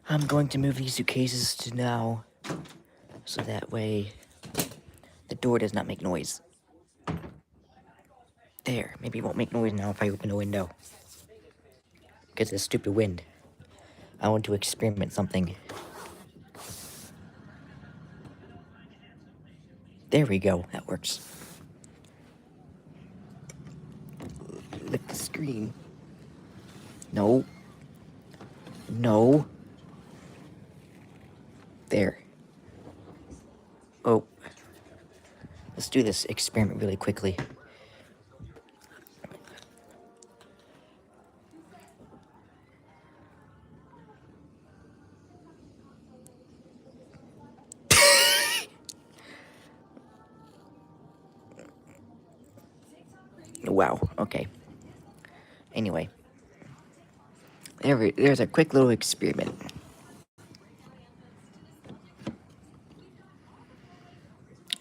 I'm going to move these suitcases to now, so that way the door does not make noise. There, maybe it won't make noise now if I open the window. Because of the stupid wind. I want to experiment something. There we go, that works. Lift the screen. No. No. There. Oh. Let's do this experiment really quickly. Wow, okay. Anyway. There's a quick little experiment.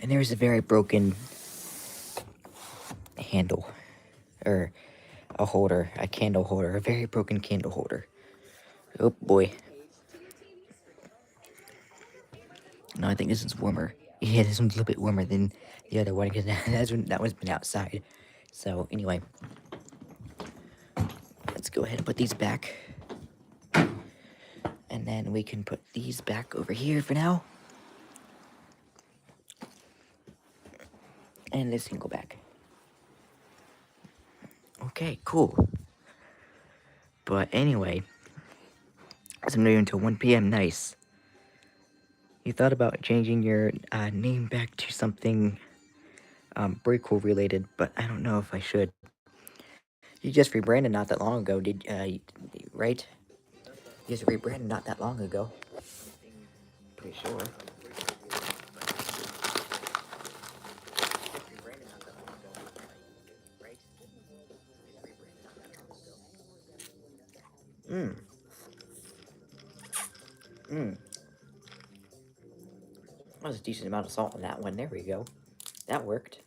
And there's a very broken handle. Or a holder. A candle holder. A very broken candle holder. Oh boy. No, I think this is warmer. Yeah, this one's a little bit warmer than the other one because that one's been outside. So anyway, let's go ahead and put these back. And then we can put these back over here for now. And this can go back. Okay, cool. But anyway, so I'm doing until 1 p.m. Nice. You thought about changing your name back to something Breakable related, but I don't know if I should. You just rebranded not that long ago, right? You just rebranded not that long ago. Pretty sure. Mmm. Mmm. That was a decent amount of salt in that one. There we go. That worked.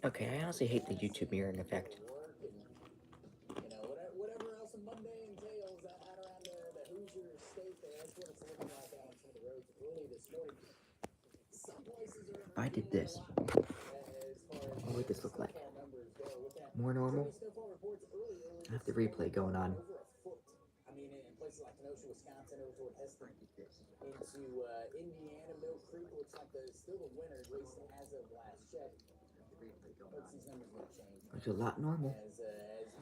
Okay, I honestly hate the YouTube mirroring effect. If I did this, what would this look like? More normal? I have the replay going on. Looks a lot normal.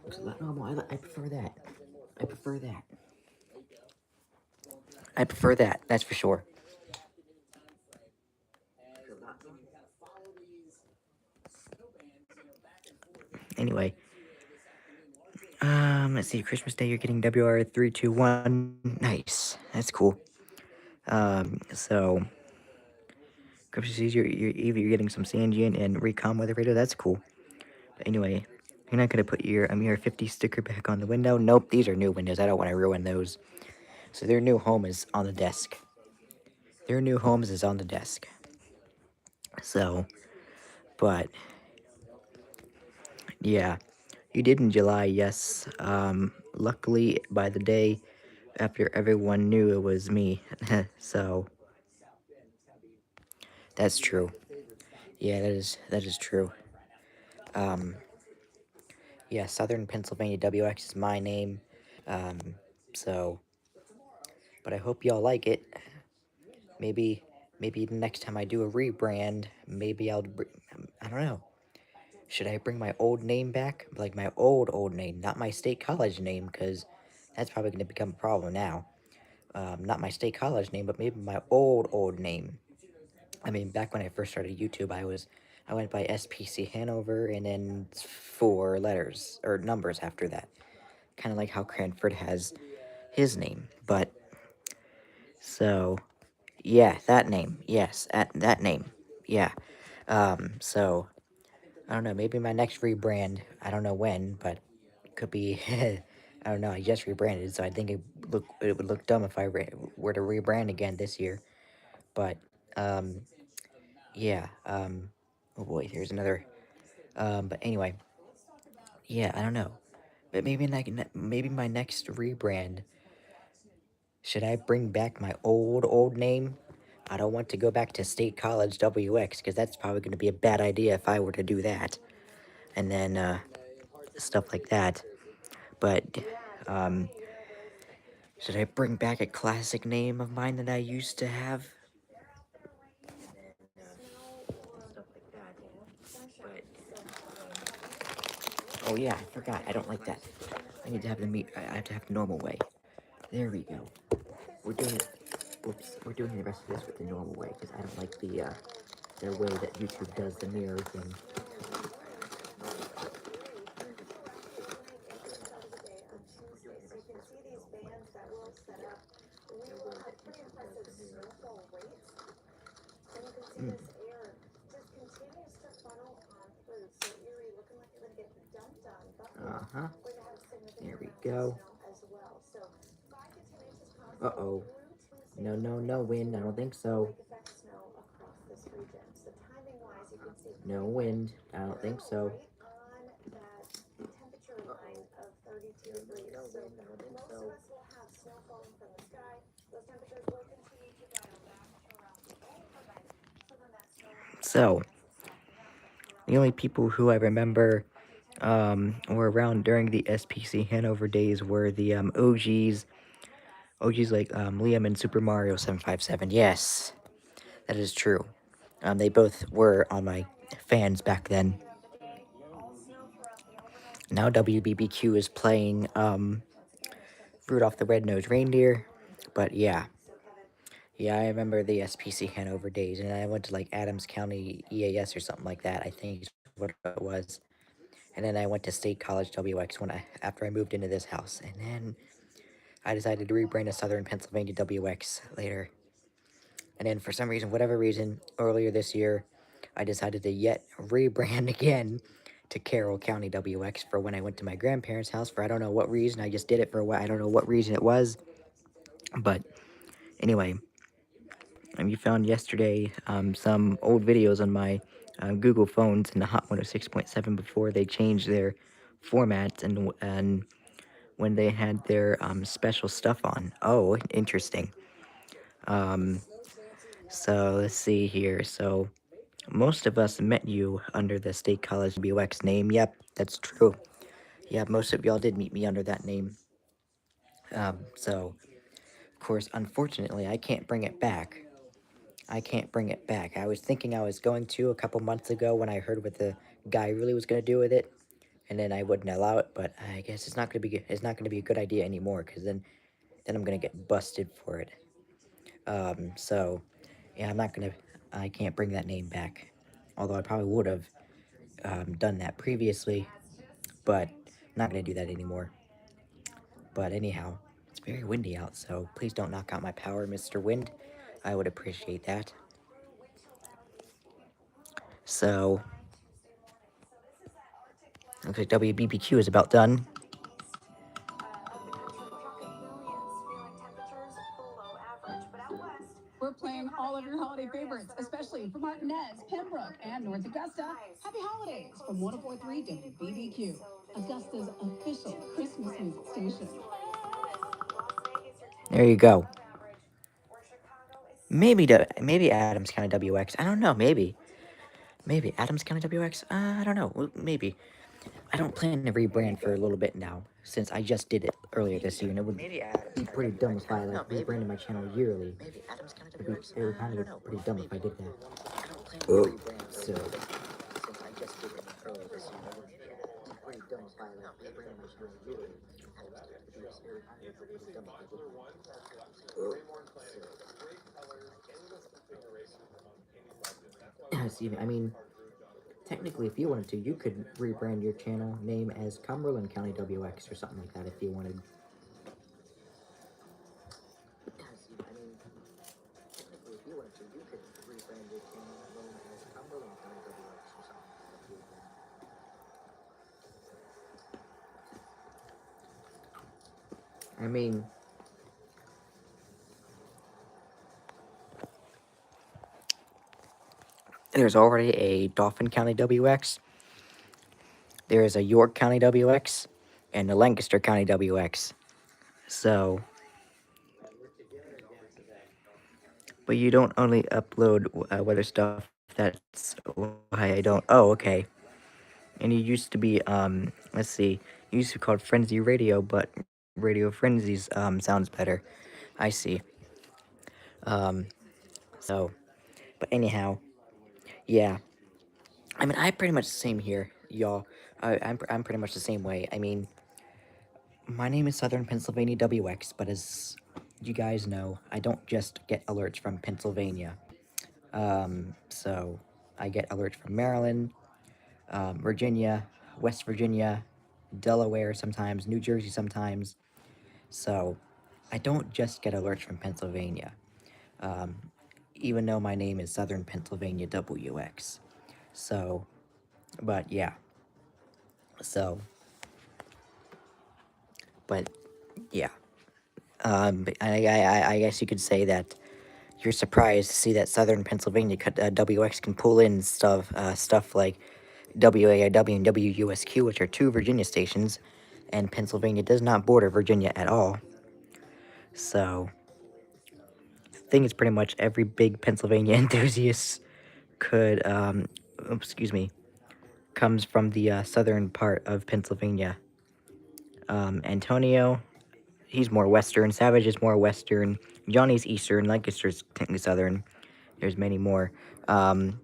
Looks a lot normal. I prefer that. I prefer that. I prefer that. That's for sure. anyway, let's see. Christmas Day, you're getting WR321. Nice. That's cool. So Christmas Eve, you're getting some Sanjian and Recon Weather Radio. That's cool. But anyway, you're not gonna put your Amir 50 sticker back on the window. Nope, these are new windows. I don't want to ruin those. So their new home is on the desk. Their new homes is on the desk. So, but yeah, you did in July, yes. Luckily, by the day after everyone knew it was me. So that's true. Yeah, that is true. Um, yeah, Southern Pennsylvania WX is my name. Um, so, but I hope y'all like it. Maybe, maybe the next time I do a rebrand, maybe I don't know. Should I bring my old name back? Like my old name, not my state college name, because that's probably going to become a problem now. Not my state college name, but maybe my old name. I mean, back when I first started YouTube, I went by SPC Hanover and then 4 letters or numbers after that. Kind of like how Cranford has his name. But so yeah, that name. Yes, that name. Yeah. So I don't know. Maybe my next rebrand. I don't know when, but it could be. I don't know. I just rebranded, so I think it would look dumb if were to rebrand again this year. But um, yeah. Oh boy, here's another. But anyway, yeah. I don't know. But maybe my next rebrand. Should I bring back my old name? I don't want to go back to State College WX because that's probably going to be a bad idea if I were to do that. And then stuff like that. But um, should I bring back a classic name of mine that I used to have? Stuff like that. But oh yeah, I forgot. I don't like that. I need to have the meat. I have to have the normal way. There we go. We're doing it. Oops. We're doing the rest of this with the normal way because I don't like the way that YouTube does the mirror thing. Mm. Uh-huh. There we go. Uh-oh. No, no, no wind. I don't think so. No wind. I don't think so. So, the only people who I remember were around during the SPC Hanover days were the OGs. OGs like Liam and Super Mario 757. Yes, that is true. They both were on my fans back then. Now WBBQ is playing Rudolph the Red-Nosed Reindeer. But yeah. Yeah, I remember the SPC Hanover days, and I went to like Adams County EAS or something like that, I think is what it was. And then I went to State College WX after I moved into this house. And then I decided to rebrand to Southern Pennsylvania WX later. And then for some reason, whatever reason, earlier this year, I decided to yet rebrand again to Carroll County WX for when I went to my grandparents' house for I don't know what reason. I just did it for what I don't know what reason it was. But anyway, you found yesterday some old videos on my Google phones in the Hot 106.7 before they changed their formats and when they had their special stuff on. Oh, interesting. Um, so let's see here. So most of us met you under the State College WX name. Yep, that's true. Yeah, most of y'all did meet me under that name. So, of course, unfortunately, I can't bring it back. I can't bring it back. I was thinking I was going to a couple months ago when I heard what the guy really was going to do with it, and then I wouldn't allow it. But I guess it's not going to be it's not going to be a good idea anymore because then I'm going to get busted for it. So yeah, I can't bring that name back. Although I probably would have done that previously. but not gonna do that anymore. But anyhow, it's very windy out, so please don't knock out my power, Mr. Wind. I would appreciate that. So, looks like WBBQ is about done. We're playing all of your holiday favorites, especially from Martinez, Pembroke, and North Augusta. Happy holidays from 1043 WBBQ, Augusta's official Christmas music station. There you go. Maybe Adams County WX. I don't know. Maybe Adams County WX. I don't know. Maybe. I don't plan to rebrand for a little bit now, since I just did it earlier this year, and it would be pretty dumb if I like rebranded my channel yearly. It would kind of be pretty dumb if I did that. So. See, I mean, technically, if you wanted to, you could rebrand your channel name as Cumberland County WX or something like that if you wanted. I mean, there's already a Dauphin County WX, there is a York County WX, and a Lancaster County WX. So, but you don't only upload weather stuff. That's why I don't. Oh, okay. And you used to be let's see, you used to be called Frenzy Radio, but Radio Frenzies sounds better. I see. Um, so, but anyhow, yeah. I mean, I pretty much the same here, y'all. I'm pretty much the same way. I mean, my name is Southern Pennsylvania WX, but as you guys know, I don't just get alerts from Pennsylvania. So I get alerts from Maryland, Virginia, West Virginia, Delaware sometimes, New Jersey sometimes. So I don't just get alerts from Pennsylvania, um, even though my name is Southern Pennsylvania WX. So, but yeah. So, but yeah. I guess you could say that you're surprised to see that Southern Pennsylvania WX can pull in stuff like WAIW and WUSQ, which are two Virginia stations, and Pennsylvania does not border Virginia at all. So, I think it's pretty much every big Pennsylvania enthusiast could, excuse me, comes from the southern part of Pennsylvania. Antonio, he's more western. Savage is more western. Johnny's eastern. Lancaster's technically southern. There's many more. Um,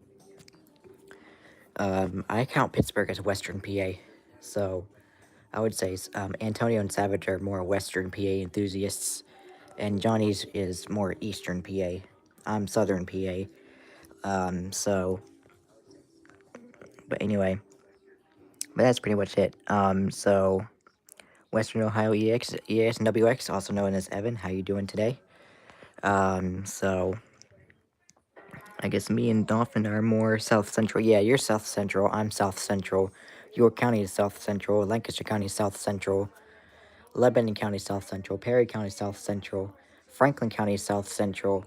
I count Pittsburgh as Western PA, so I would say Antonio and Savage are more Western PA enthusiasts, and Johnny's is more Eastern PA. I'm Southern PA. So, but anyway, but that's pretty much it. So Western Ohio EX and WX, also known as Evan. How you doing today? So I guess me and Dolphin are more South Central. Yeah, you're South Central. I'm South Central. York County is South Central. Lancaster County is South Central. Lebanon County is South Central. Perry County is South Central. Franklin County is South Central.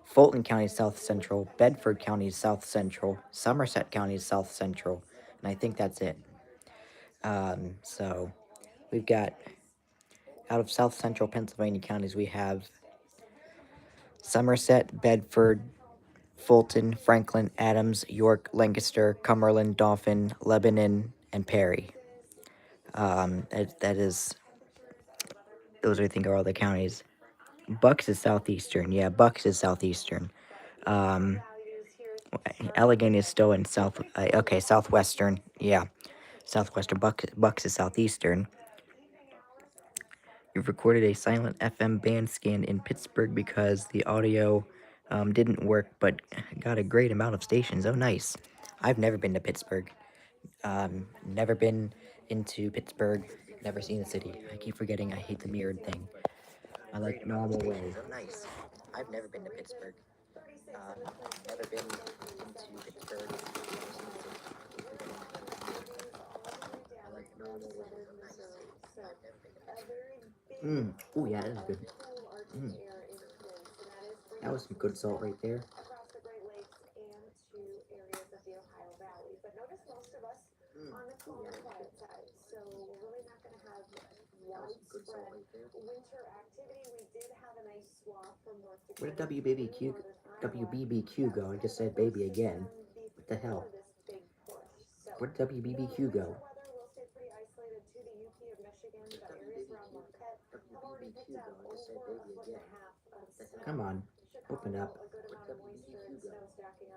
Fulton County is South Central. Bedford County is South Central. Somerset County is South Central. And I think that's it. So we've got, out of South Central Pennsylvania counties, we have Somerset, Bedford, Fulton, Franklin, Adams, York, Lancaster, Cumberland, Dauphin, Lebanon, and Perry. That is, those I think are all the counties. Bucks is southeastern. Yeah, Bucks is southeastern. Um, Allegheny is still in south. Okay, southwestern. Yeah, southwestern. Bucks is southeastern. You've recorded a silent FM band scan in Pittsburgh because the audio didn't work, but got a great amount of stations. Oh, nice. I've never been to Pittsburgh. Never been into Pittsburgh. Never seen the city. I keep forgetting I hate the mirrored thing. I like normal way. Nice. I've never been to Pittsburgh. Never been into Pittsburgh. Never seen the city. I keep forgetting I hate the mirrored thing. I like normal way. Nice. I've never been to Pittsburgh. Oh yeah, that is good. Mm. That was some good salt right there. Mm. Ooh, yeah, that was good. That was some good salt right there. Where did WBBQ go? I just said baby again. What the hell? Where did WBBQ go? WBBQ go? I just said baby again. Come on, open up. Where did WBBQ go? Come on, open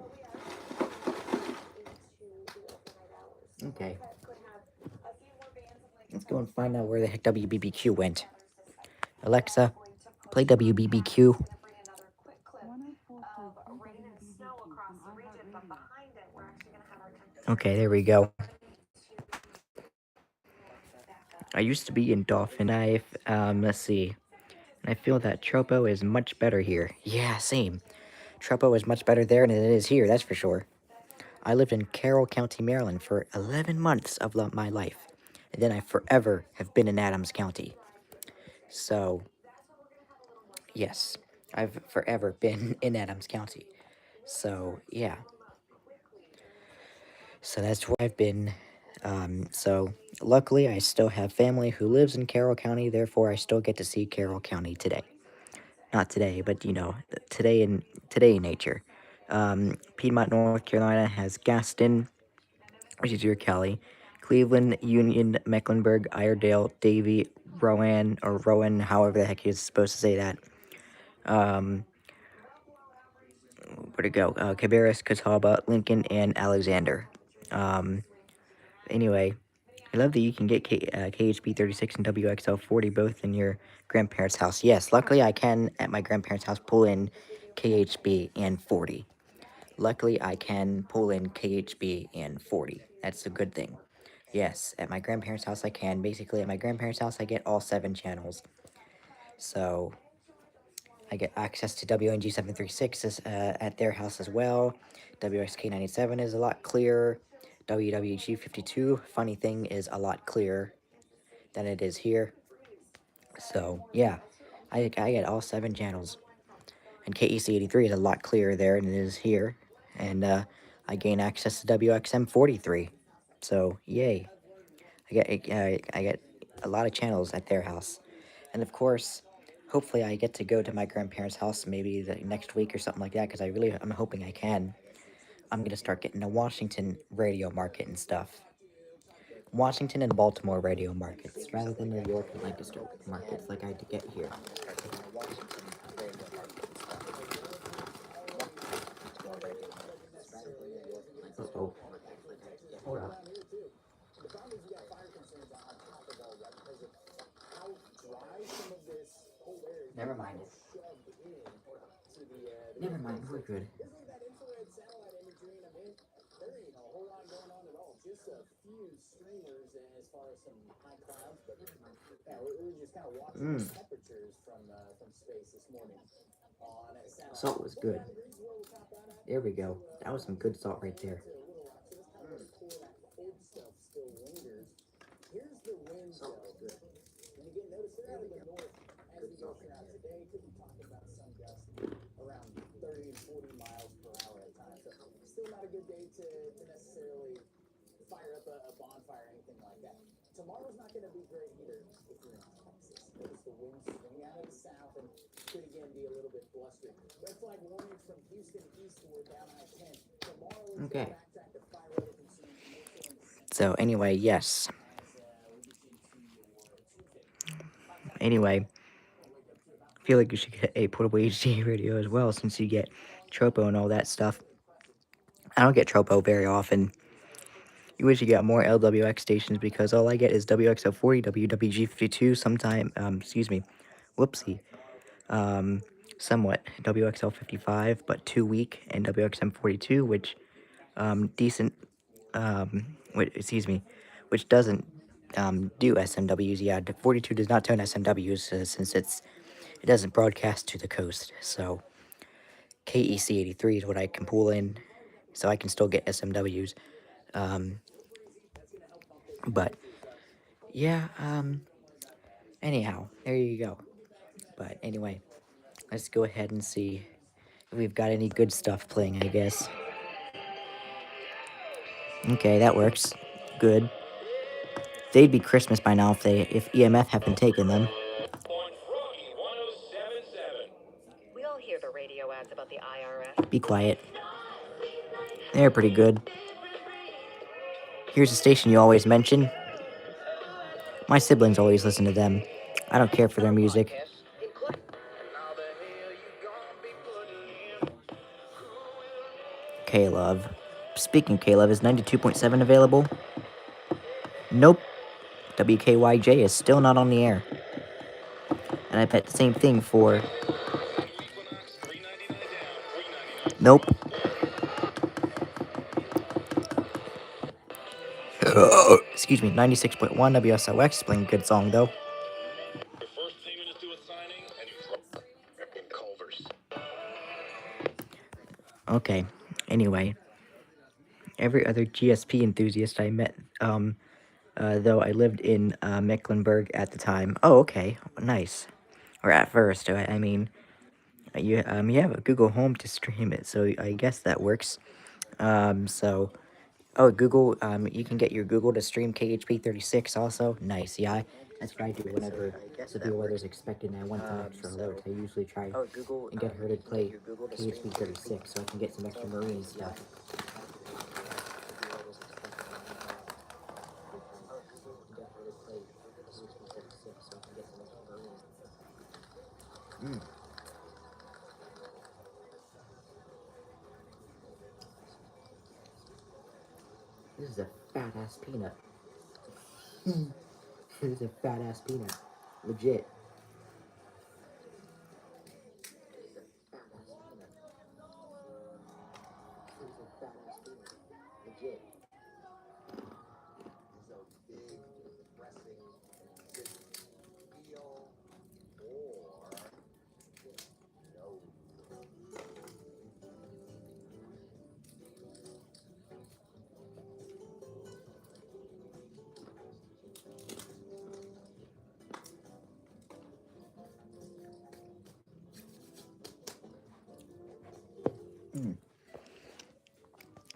up. Okay. Let's go and find out where the heck WBBQ went. Alexa, play WBBQ. 104.3 from iHeartRadio. Okay, there we go. I used to be in Dolphin. Let's see. I feel that Tropo is much better here. Yeah, same. Tropo is much better there than it is here, that's for sure. I lived in Carroll County, Maryland for 11 months of my life. And then I forever have been in Adams County. So, yes, I've forever been in Adams County. So, yeah. So that's where I've been. So, luckily, I still have family who lives in Carroll County. Therefore, I still get to see Carroll County today. Not today, but today in nature. Piedmont, North Carolina has Gaston, which is your Cali, Cleveland, Union, Mecklenburg, Iredale, Davie, Rowan, however the heck you're supposed to say that. Where'd it go? Cabarrus, Catawba, Lincoln, and Alexander. Um, anyway, I love that you can get KHB 36 and WXL 40 both in your grandparents' house. Yes, luckily I can at my grandparents' house pull in KHB and 40. Luckily I can pull in KHB and 40. That's a good thing. Yes, at my grandparents' house I can. Basically, at my grandparents' house I get all 7 channels. So I get access to WNG 736 at their house as well. WXK 97 is a lot clearer. WWG 52, funny thing, is a lot clearer than it is here. So yeah, I get all 7 channels. And KEC 83 is a lot clearer there than it is here. And I gain access to WXM 43. So yay. I get a lot of channels at their house. And of course, hopefully I get to go to my grandparents' house maybe the next week or something like that, because I'm hoping I can. I'm gonna start getting a Washington radio market and stuff. Washington and Baltimore radio markets, rather than New York and Lancaster markets like I get here. Uh-oh. Hold up. Never mind. Never mind, we're good. Mm. Salt was good. There we go. That was some good salt right there. Salt was good. There we go. Good salt right there. Okay. So anyway, yes. Anyway, I feel like you should get a portable HD radio as well, since you get Tropo and all that stuff. I don't get Tropo very often. You wish you got more LWX stations, because all I get is WXO40, WWG52, sometime, excuse me, whoopsie, somewhat WXL 55, but too weak, and WXM 42, which decent, excuse me, which doesn't do SMWs. Yeah, 42 does not turn SMWs since it doesn't broadcast to the coast. So KEC 83 is what I can pull in, so I can still get SMWs. But yeah, anyhow, there you go. But anyway, let's go ahead and see if we've got any good stuff playing, I guess. Okay, that works. Good. They'd be Christmas by now if EMF hadn't taken them. We all hear the radio ads about the IRS. Be quiet. They're pretty good. Here's a station you always mention. My siblings always listen to them. I don't care for their music. K-Love. Speaking of K-Love, is 92.7 available? Nope. WKYJ is still not on the air. And I bet the same thing for... Nope. Excuse me, 96.1 WSOX, playing a good song though. Okay, anyway. Every other GSP enthusiast I met, though I lived in Mecklenburg at the time. Oh, okay, nice. Or at first, I mean, you have a Google Home to stream it, so I guess that works. Oh, Google, you can get your Google to stream KHP36 also. Nice, yeah. That's what I do whenever severe weather's expected and I want some extra alert. I usually try and get her to play KHP36 so I can get some extra marine stuff. This is a fat ass peanut. This is a fat ass peanut. Legit.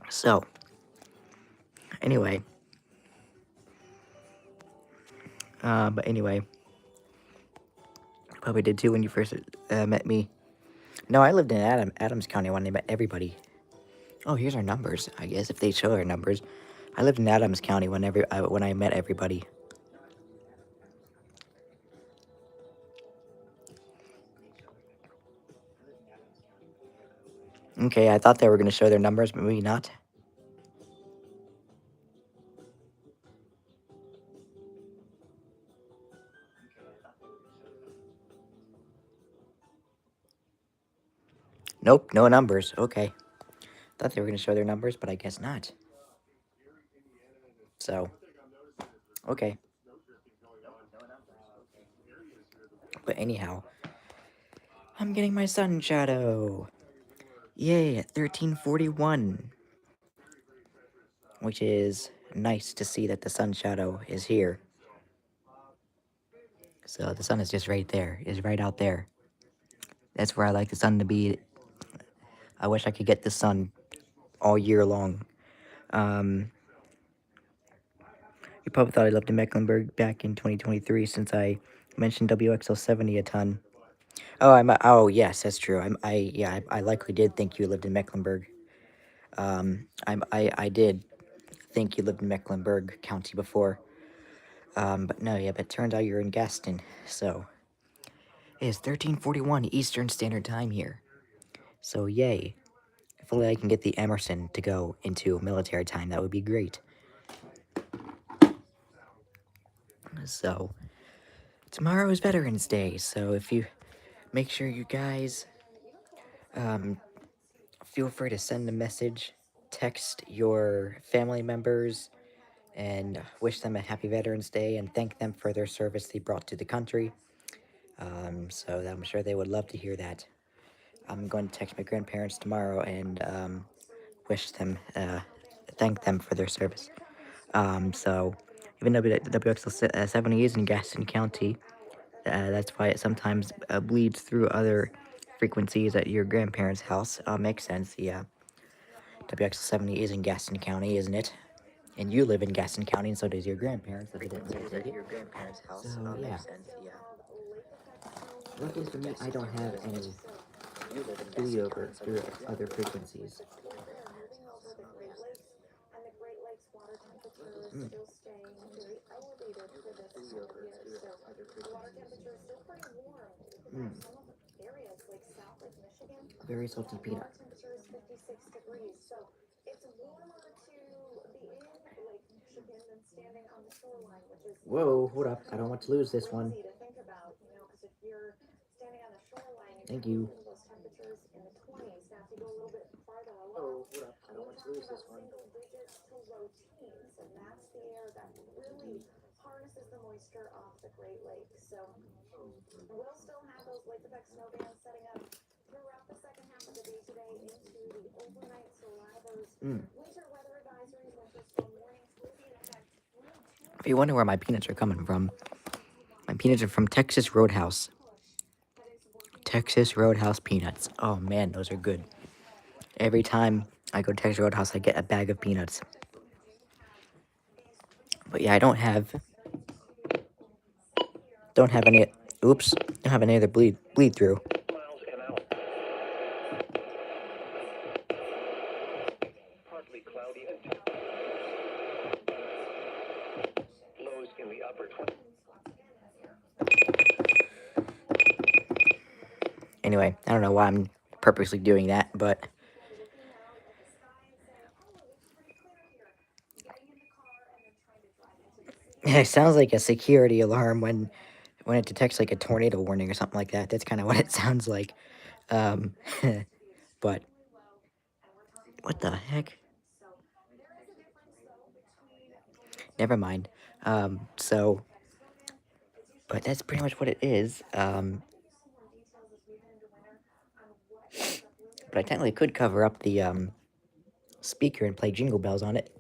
So, anyway. But anyway. Probably did too when you first met me. No, I lived in Adams County when I met everybody. Oh, here's our numbers, I guess, if they show our numbers. I lived in Adams County when I met everybody. Okay, I thought they were going to show their numbers, but maybe not. Nope, no numbers. Okay. Thought they were going to show their numbers, but I guess not. So, okay. But anyhow, I'm getting my sun shadow. Yay, at 1341. Which is nice to see that the sun shadow is here. So the sun is just right there, is right out there. That's where I like the sun to be. I wish I could get the sun all year long. You probably thought I lived in Mecklenburg back in 2023 since I mentioned WXL 70 a ton. Oh yes, that's true. I likely did think you lived in Mecklenburg. I did think you lived in Mecklenburg County before. But no, yeah, but it turns out you're in Gaston, so it is 1341 Eastern Standard Time here. So yay. If only I can get the Emerson to go into military time, that would be great. So, tomorrow is Veterans Day, so if you make sure you guys Feel free to send a message, text your family members, and wish them a happy Veterans Day and thank them for their service they brought to the country. So I'm sure they would love to hear that. I'm going to text my grandparents tomorrow and wish them, thank them for their service. So even though WXL 70 is in Gaston County, that's why it sometimes bleeds through other frequencies at your grandparents' house. Makes sense. Yeah, WXL 70 is in Gaston County, isn't it? And you live in Gaston County, and so does your grandparents. If you didn't know that. Your grandparents' house. So yeah. Makes sense, yeah. Luckily for me, I don't have any bleed over through other frequencies. Mm. Mm. Very salty peanut. Whoa, hold up. I don't want to lose this one. Thank you. Oh, hold up. I don't want to lose this one. Mm. If you wonder where my peanuts are coming from, my peanuts are from Texas Roadhouse. Texas Roadhouse peanuts. Oh man, those are good. Every time I go to Texas Roadhouse, I get a bag of peanuts. But yeah, I don't have any. Oops, don't have any other bleed through. Miles an hour. Partly cloudy and lows in the upper 20s. Anyway, I don't know why I'm purposely doing that, but it sounds like a security alarm when it detects like a tornado warning or something like that. That's kind of what it sounds like. Um, but what the heck? Never mind. So, but that's pretty much what it is. But I technically could cover up the speaker and play Jingle Bells on it.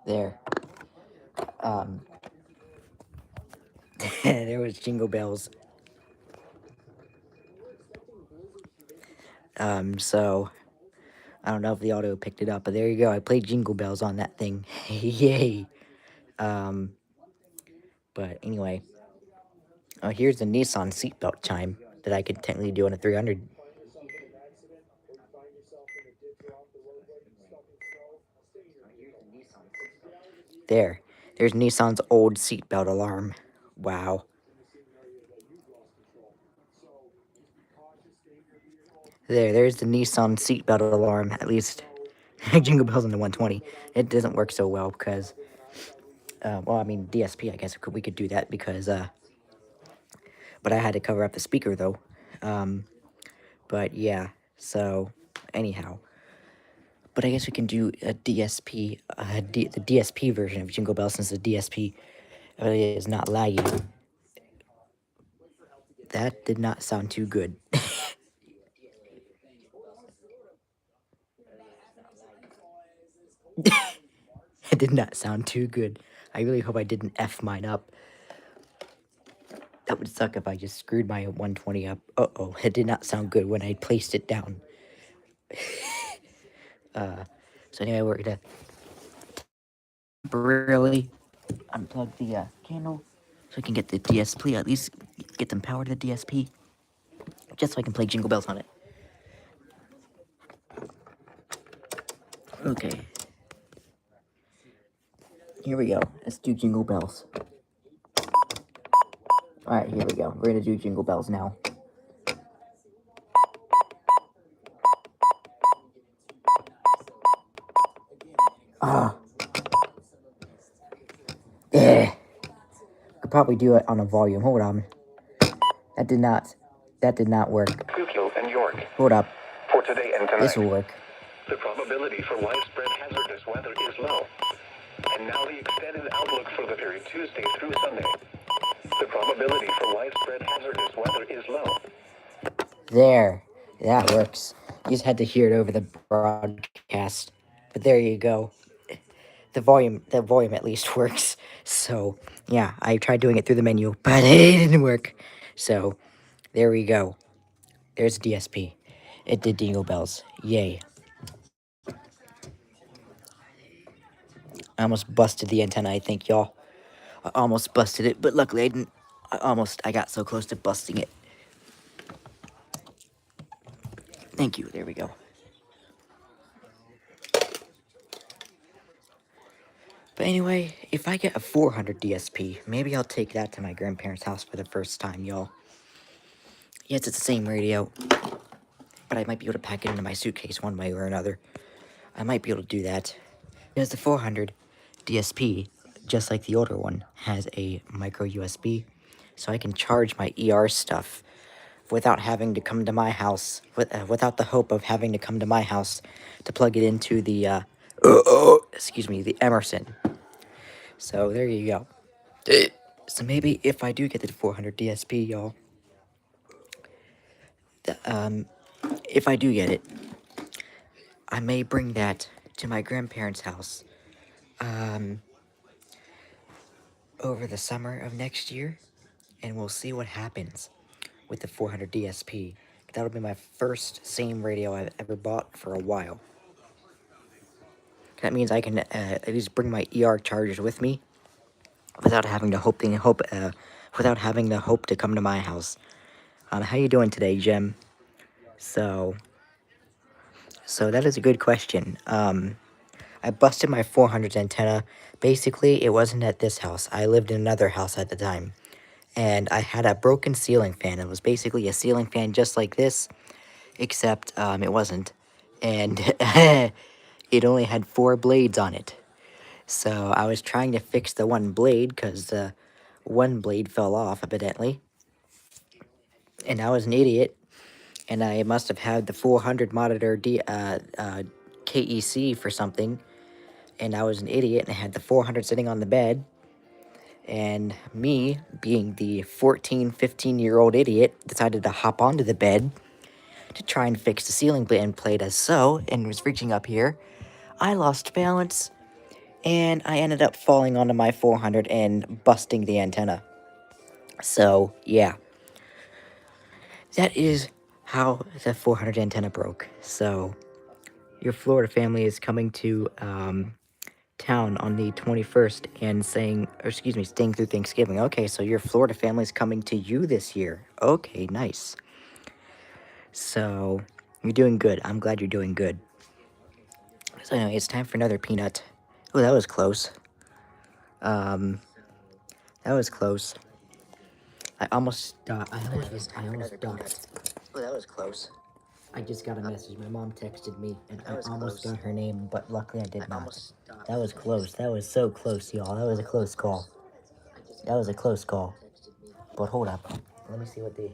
There. Um, there was Jingle Bells. So I don't know if the audio picked it up, but there you go. I played Jingle Bells on that thing. Yay. Um, but anyway, here's the Nissan seatbelt chime that I could technically do on a 300. There. There's Nissan's old seatbelt alarm. Wow. There's the Nissan seatbelt alarm. At least Jingle Bells on the 120. It doesn't work so well because, well, I mean DSP. I guess we could do that because, but I had to cover up the speaker though. But yeah. So anyhow, but I guess we can do a DSP, the DSP version of Jingle Bells since the DSP really is not laggy. That did not sound too good. It did not sound too good. I really hope I didn't F mine up. That would suck if I just screwed my 120 up. Uh-oh, it did not sound good when I placed it down. So anyway, we're gonna temporarily unplug the candle so I can get the DSP, at least get them power to the DSP, just so I can play Jingle Bells on it. Okay. Here we go. Let's do Jingle Bells. Alright, here we go. We're gonna do Jingle Bells now. Ah, yeah. Could probably do it on a volume. Hold on. That did not work. Schuylkill and York. Hold up. For today and tonight, This will work. the probability for widespread hazardous weather is low. And now the extended outlook for the period Tuesday through Sunday. The probability for widespread hazardous weather is low. There. That works. You just had to hear it over the broadcast. But there you go. The volume at least works. So, yeah, I tried doing it through the menu, but it didn't work. So, there we go. There's DSP. It did dingle bells. Yay. I almost busted the antenna, I think, y'all. I almost busted it, but luckily I didn't. I got so close to busting it. Thank you. There we go. But anyway, if I get a 400 DSP, maybe I'll take that to my grandparents' house for the first time, y'all. Yes, it's the same radio, but I might be able to pack it into my suitcase one way or another. I might be able to do that. Because the 400 DSP, just like the older one, has a micro USB, so I can charge my ER stuff without having to come to my house, without the hope of having to come to my house to plug it into the, excuse me, the Emerson. So there you go. So maybe if I do get the 400 DSP, y'all, if I do get it, I may bring that to my grandparents' house, over the summer of next year, and we'll see what happens with the 400 DSP. That'll be my first same radio I've ever bought for a while. That means I can at least bring my ER chargers with me without having to without having to hope to come to my house. How you doing today, Jem? So, so that is a good question. I busted my 400 antenna. Basically, it wasn't at this house. I lived in another house at the time. And I had a broken ceiling fan. It was basically a ceiling fan just like this, except it wasn't. And it only had 4 blades on it. So I was trying to fix the one blade because the one blade fell off, evidently. And I was an idiot. And I must have had the 400 monitor KEC for something. And I was an idiot and I had the 400 sitting on the bed. And me, being the 14, 15-year-old idiot, decided to hop onto the bed to try and fix the ceiling plate as so, and was reaching up here. I lost balance, and I ended up falling onto my 400 and busting the antenna. So, yeah. That is how the 400 antenna broke. So, your Florida family is coming to town on the 21st and staying through Thanksgiving. Okay, so your Florida family's coming to you this year. Okay, nice. So, you're doing good. I'm glad you're doing good. So anyway, it's time for another peanut. Oh, that was close. That was close. I almost died. I almost died. Oh, that was close. I just got a message. My mom texted me, and I almost got her name, but luckily I did not. That was close. That was so close, y'all. That was a close call. That was a close call. But hold up. Let me see what the.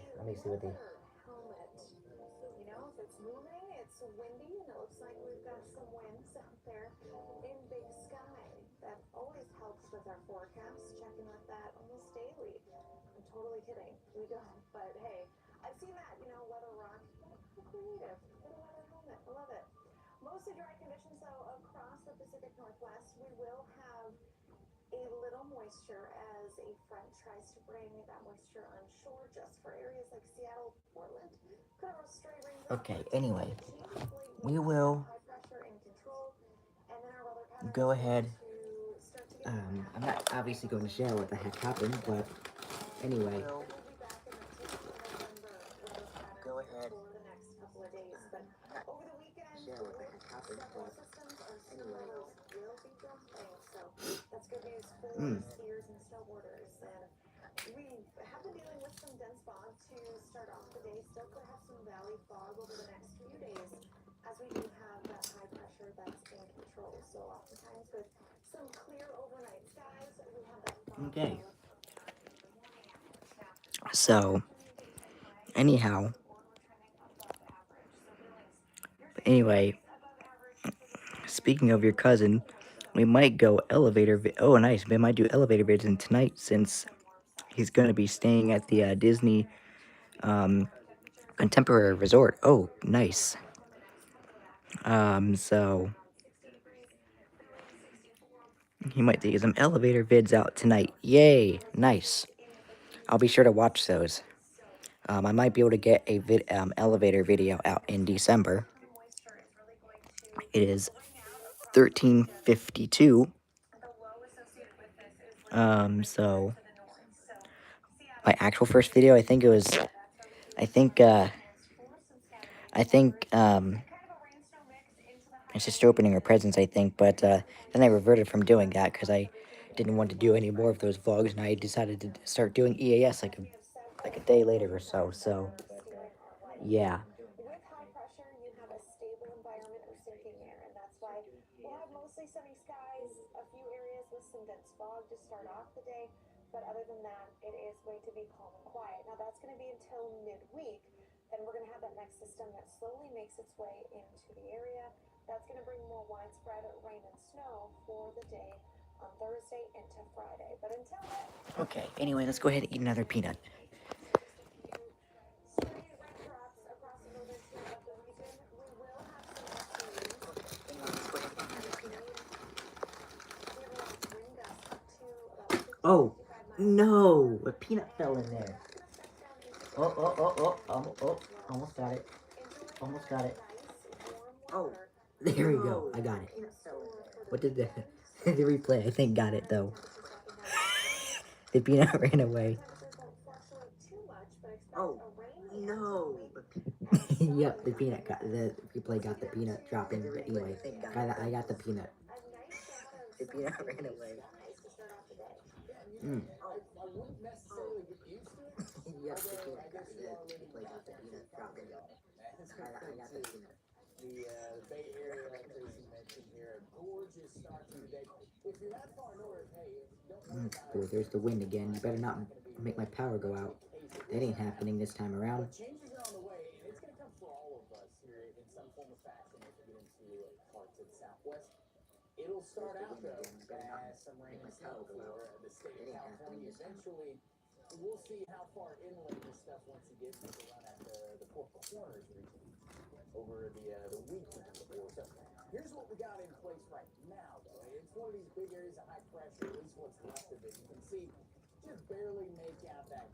Okay, anyway. We will go ahead. I'm not obviously going to share what the heck happened, but anyway. Go ahead. Share what the heck happened, but anyway. Okay. So, anyhow, anyway, speaking of your cousin, we might go oh, nice. We might do elevator vids in tonight since he's going to be staying at the Disney Contemporary Resort. Oh, nice. So he might take some elevator vids out tonight. Yay, nice. I'll be sure to watch those. I might be able to get a elevator video out in December. It is 13:52. So my actual first video, I think it was, I think, uh, I think, my sister opening her presents, I think, but then I reverted from doing that because I didn't want to do any more of those vlogs, and I decided to start doing EAS like a day later or so. So, yeah. Okay, anyway, let's go ahead and eat another peanut. Oh, no! A peanut fell in there. Oh, almost got it. Almost got it. Oh, there we go. I got it. What did the, the replay, I think, got it, though. The peanut ran away. Oh, no! Yep, the peanut got, the replay got the peanut dropping, but anyway, I got the peanut. The peanut ran away. Mm. Yep, the peanut got, the replay got the peanut dropping. I got the peanut. Boy, there's the wind again. You better not make my power go out. That ain't happening this time around.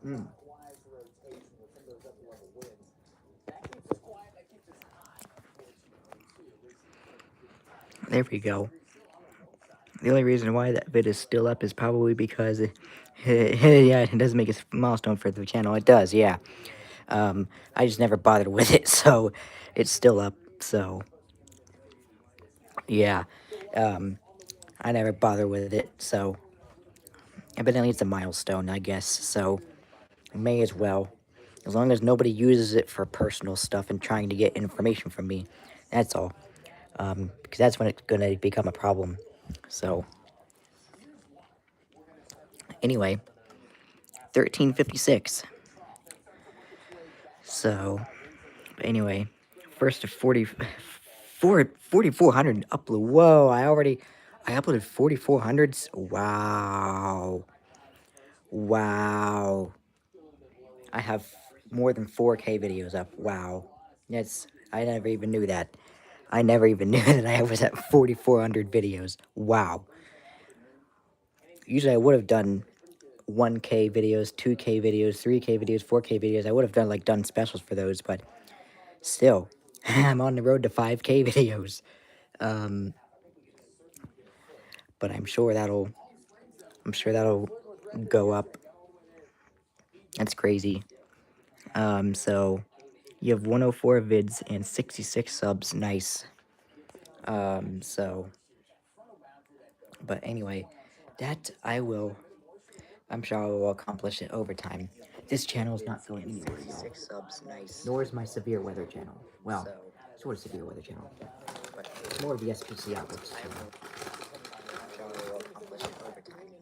Mm. There we go. The only reason why that vid is still up is probably because yeah, it does make a milestone for the channel. It does, yeah. I just never bothered with it, so it's still up. So yeah, I never bother with it. So evidently it's a milestone, I guess. So may as well, as long as nobody uses it for personal stuff and trying to get information from me. That's all. Because that's when it's gonna become a problem. So anyway, 13:56. So anyway, first to 4,400 upload. Whoa, I uploaded 4,400s. Wow. Wow. I have more than 4K videos up. Wow. I never even knew that. I never even knew that I was at 4,400 videos. Wow. Usually I would have done 1K videos, 2K videos, 3K videos, 4K videos. I would have done specials for those, but still, I'm on the road to 5K videos. Um, but I'm sure that'll go up. That's crazy. So you have 104 vids and 66 subs. Nice. So, but anyway, I'm sure I will accomplish it over time. This channel is not going anywhere, y'all. 6 subs, nice. Nor is my severe weather channel. Well, sort of severe weather channel. But it's more of the SPC Outlook channel.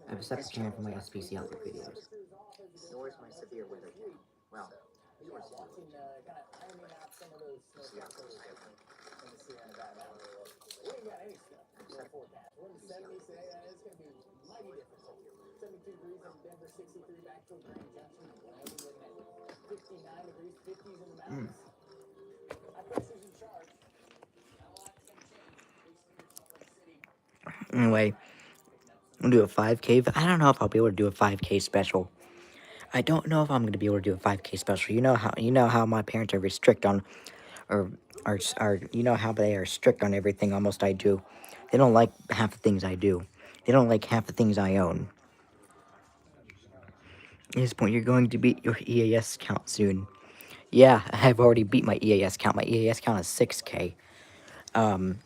I have a separate channel for my SPC Outlook videos. Nor is my severe weather channel. Well, anyway, I'm gonna do a 5K. I don't know if I'll be able to do a 5K special. I don't know if I'm gonna be able to do a 5K special. You know how my parents are strict on, or are you know how they are strict on everything almost I do. They don't like half the things I do. They don't like half the things I own. At this point, you're going to beat your EAS count soon. Yeah, I've already beat my EAS count. My EAS count is 6K. Um,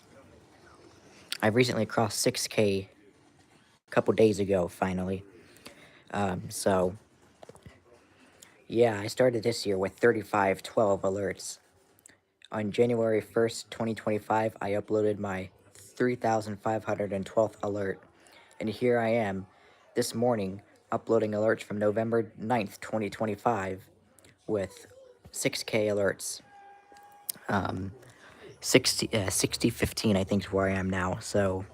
I've recently crossed 6K a couple days ago, finally. So, yeah, I started this year with 3512 alerts. On January 1st, 2025, I uploaded my 3512th alert. And here I am, this morning, uploading alerts from November 9th, 2025, with 6K alerts. 6015, I think, is where I am now. So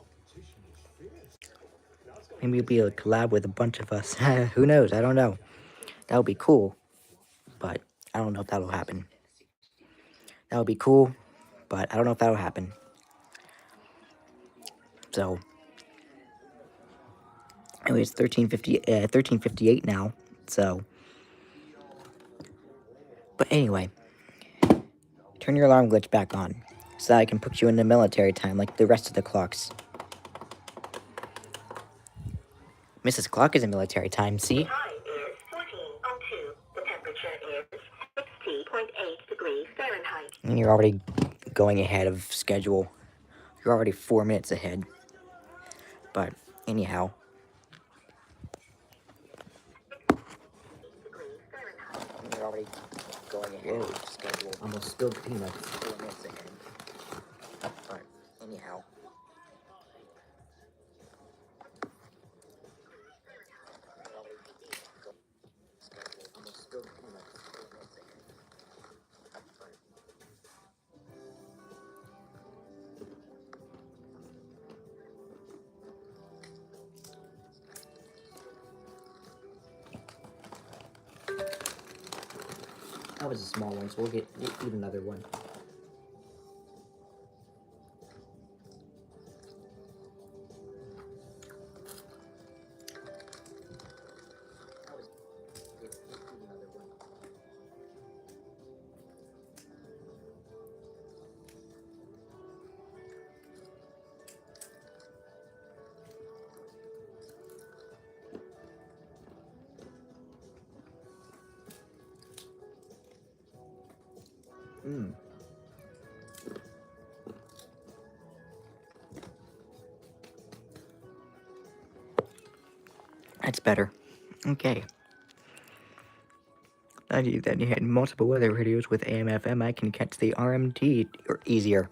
maybe it'll be a collab with a bunch of us. Who knows? I don't know. That would be cool, but I don't know if that'll happen. That would be cool, but I don't know if that'll happen. So, anyways, 1358 now. So, but anyway, turn your alarm glitch back on so that I can put you in the military time like the rest of the clocks. Mrs. Clock is in military time, see? Time is 14:02. The temperature is 60.8 degrees Fahrenheit. And you're already going ahead of schedule. You're already 4 minutes ahead. But anyhow, you're already going ahead of schedule. Almost spilled peanuts. 4 minutes ahead. But anyhow. That was a small one, so we'll eat another one. That's better. Okay. Then you had multiple weather radios with AM/FM. I can catch the RMT easier.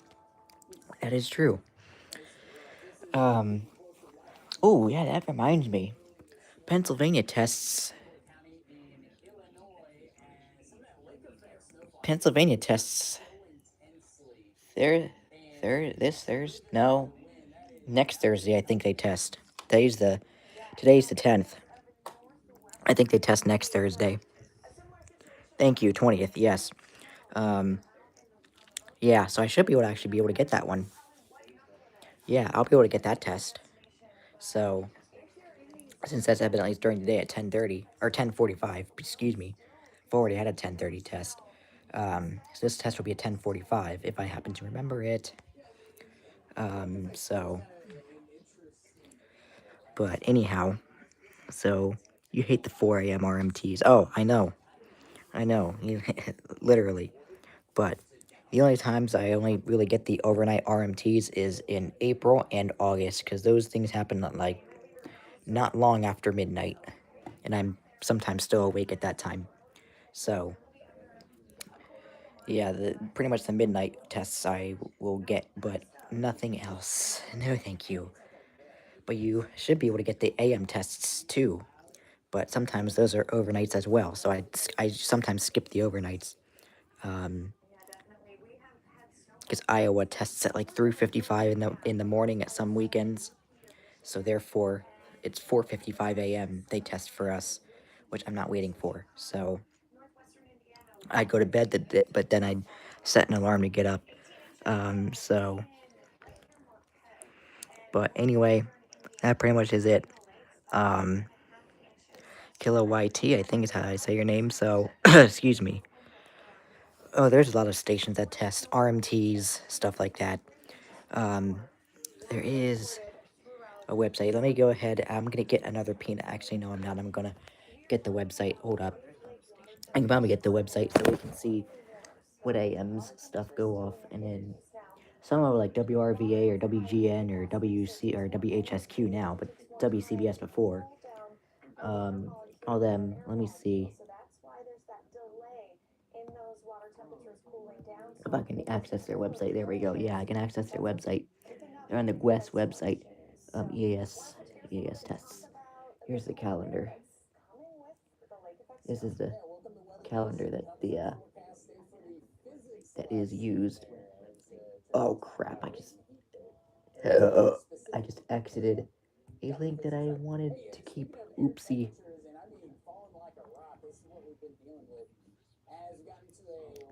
That is true. Oh yeah, that reminds me. Pennsylvania tests. Pennsylvania tests. This Thursday. No, next Thursday. I think they test. Today's the 10th. I think they test next Thursday. Thank you, 20th. Yes. Yeah. So I should be able to actually be able to get that one. Yeah, I'll be able to get that test. So since that's evidently during the day at 10:30 or 10:45. Excuse me. I've already had a 10:30 test. So this test will be at 10:45 if I happen to remember it. So, but anyhow, so you hate the 4 a.m. RMTs. Oh, I know, literally. But the only times I only really get the overnight RMTs is in April and August, because those things happen like not long after midnight, and I'm sometimes still awake at that time. So, Yeah, pretty much the midnight tests I will get, but nothing else. No, thank you. But you should be able to get the AM tests too. But sometimes those are overnights as well, so I sometimes skip the overnights. Because Iowa tests at like 3:55 in the morning at some weekends, so therefore it's 4:55 a.m. they test for us, which I'm not waiting for. So I'd go to bed, but then I'd set an alarm to get up. So, but anyway, that pretty much is it. Um, Kilo YT, I think is how I say your name. So, excuse me. Oh, there's a lot of stations that test RMTs, stuff like that. Um, there is a website. Let me go ahead. I'm gonna get another peanut. Actually, no, I'm not. I'm gonna get the website. Hold up. I can probably get the website so we can see what AM's stuff go off, and then some are like WRVA or WGN or WC or WHSQ now, but WCBS before. Um, all them. Let me see if I can access their website. There we go. Yeah, I can access their website. They're on the West website. EAS tests. Here's the calendar. This is the calendar that is used. Oh crap! I just exited a link that I wanted to keep. Oopsie.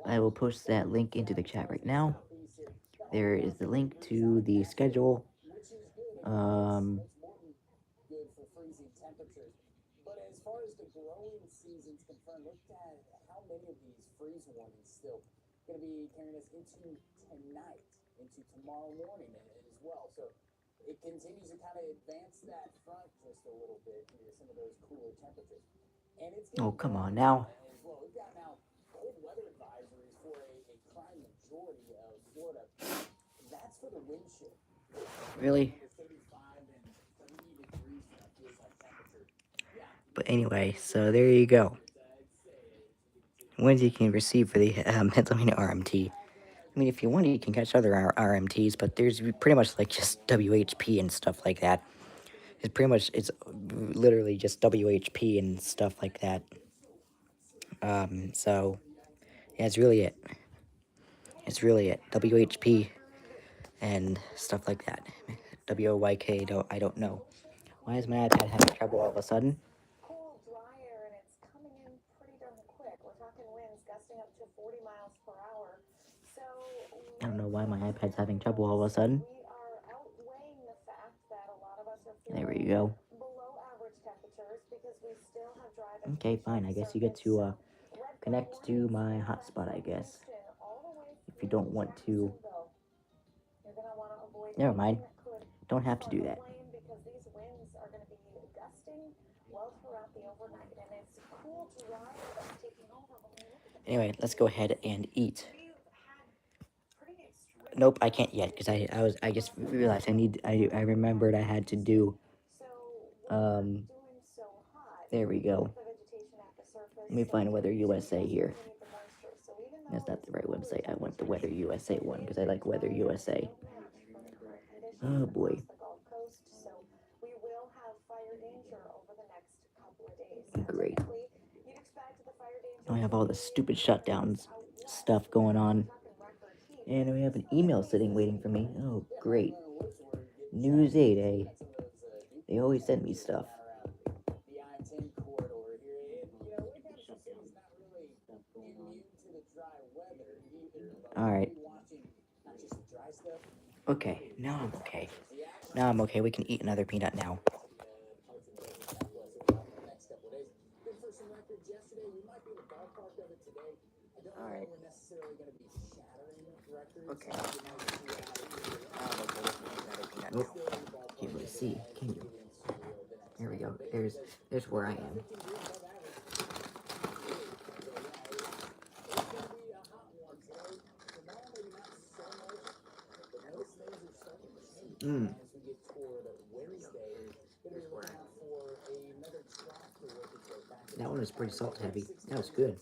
I will post that link into the chat right now. There is the link to the schedule. Um, oh, come on now. Really? But anyway, so there you go. Wins you can receive for the Pennsylvania RMT. I mean, if you want, you can catch other RMTs, but there's pretty much like just WHP and stuff like that. It's literally just WHP and stuff like that. So yeah, it's really it. It's really it. WHP and stuff like that. WOYK, I don't know. Why is my iPad having trouble all of a sudden? I don't know why my iPad's having trouble all of a sudden. There we go. Okay, fine. I guess you get to connect to my hotspot, I guess. If you don't want to. Never mind. Don't have to do that. Anyway, let's go ahead and eat. Nope, I can't yet because I just realized I remembered I had to do there we go. Let me find Weather USA here. That's not the right website. I want the Weather USA one because I like Weather USA. Oh boy. Great. I have all the stupid shutdowns stuff going on. And we have an email sitting waiting for me. Oh, great. News 8, eh? They always send me stuff. Alright. Okay, now I'm okay. Now I'm okay. We can eat another peanut now. Alright. Okay. Nope. Can't really see, can you? There we go. There's where I am. That one was pretty salt heavy. That was good.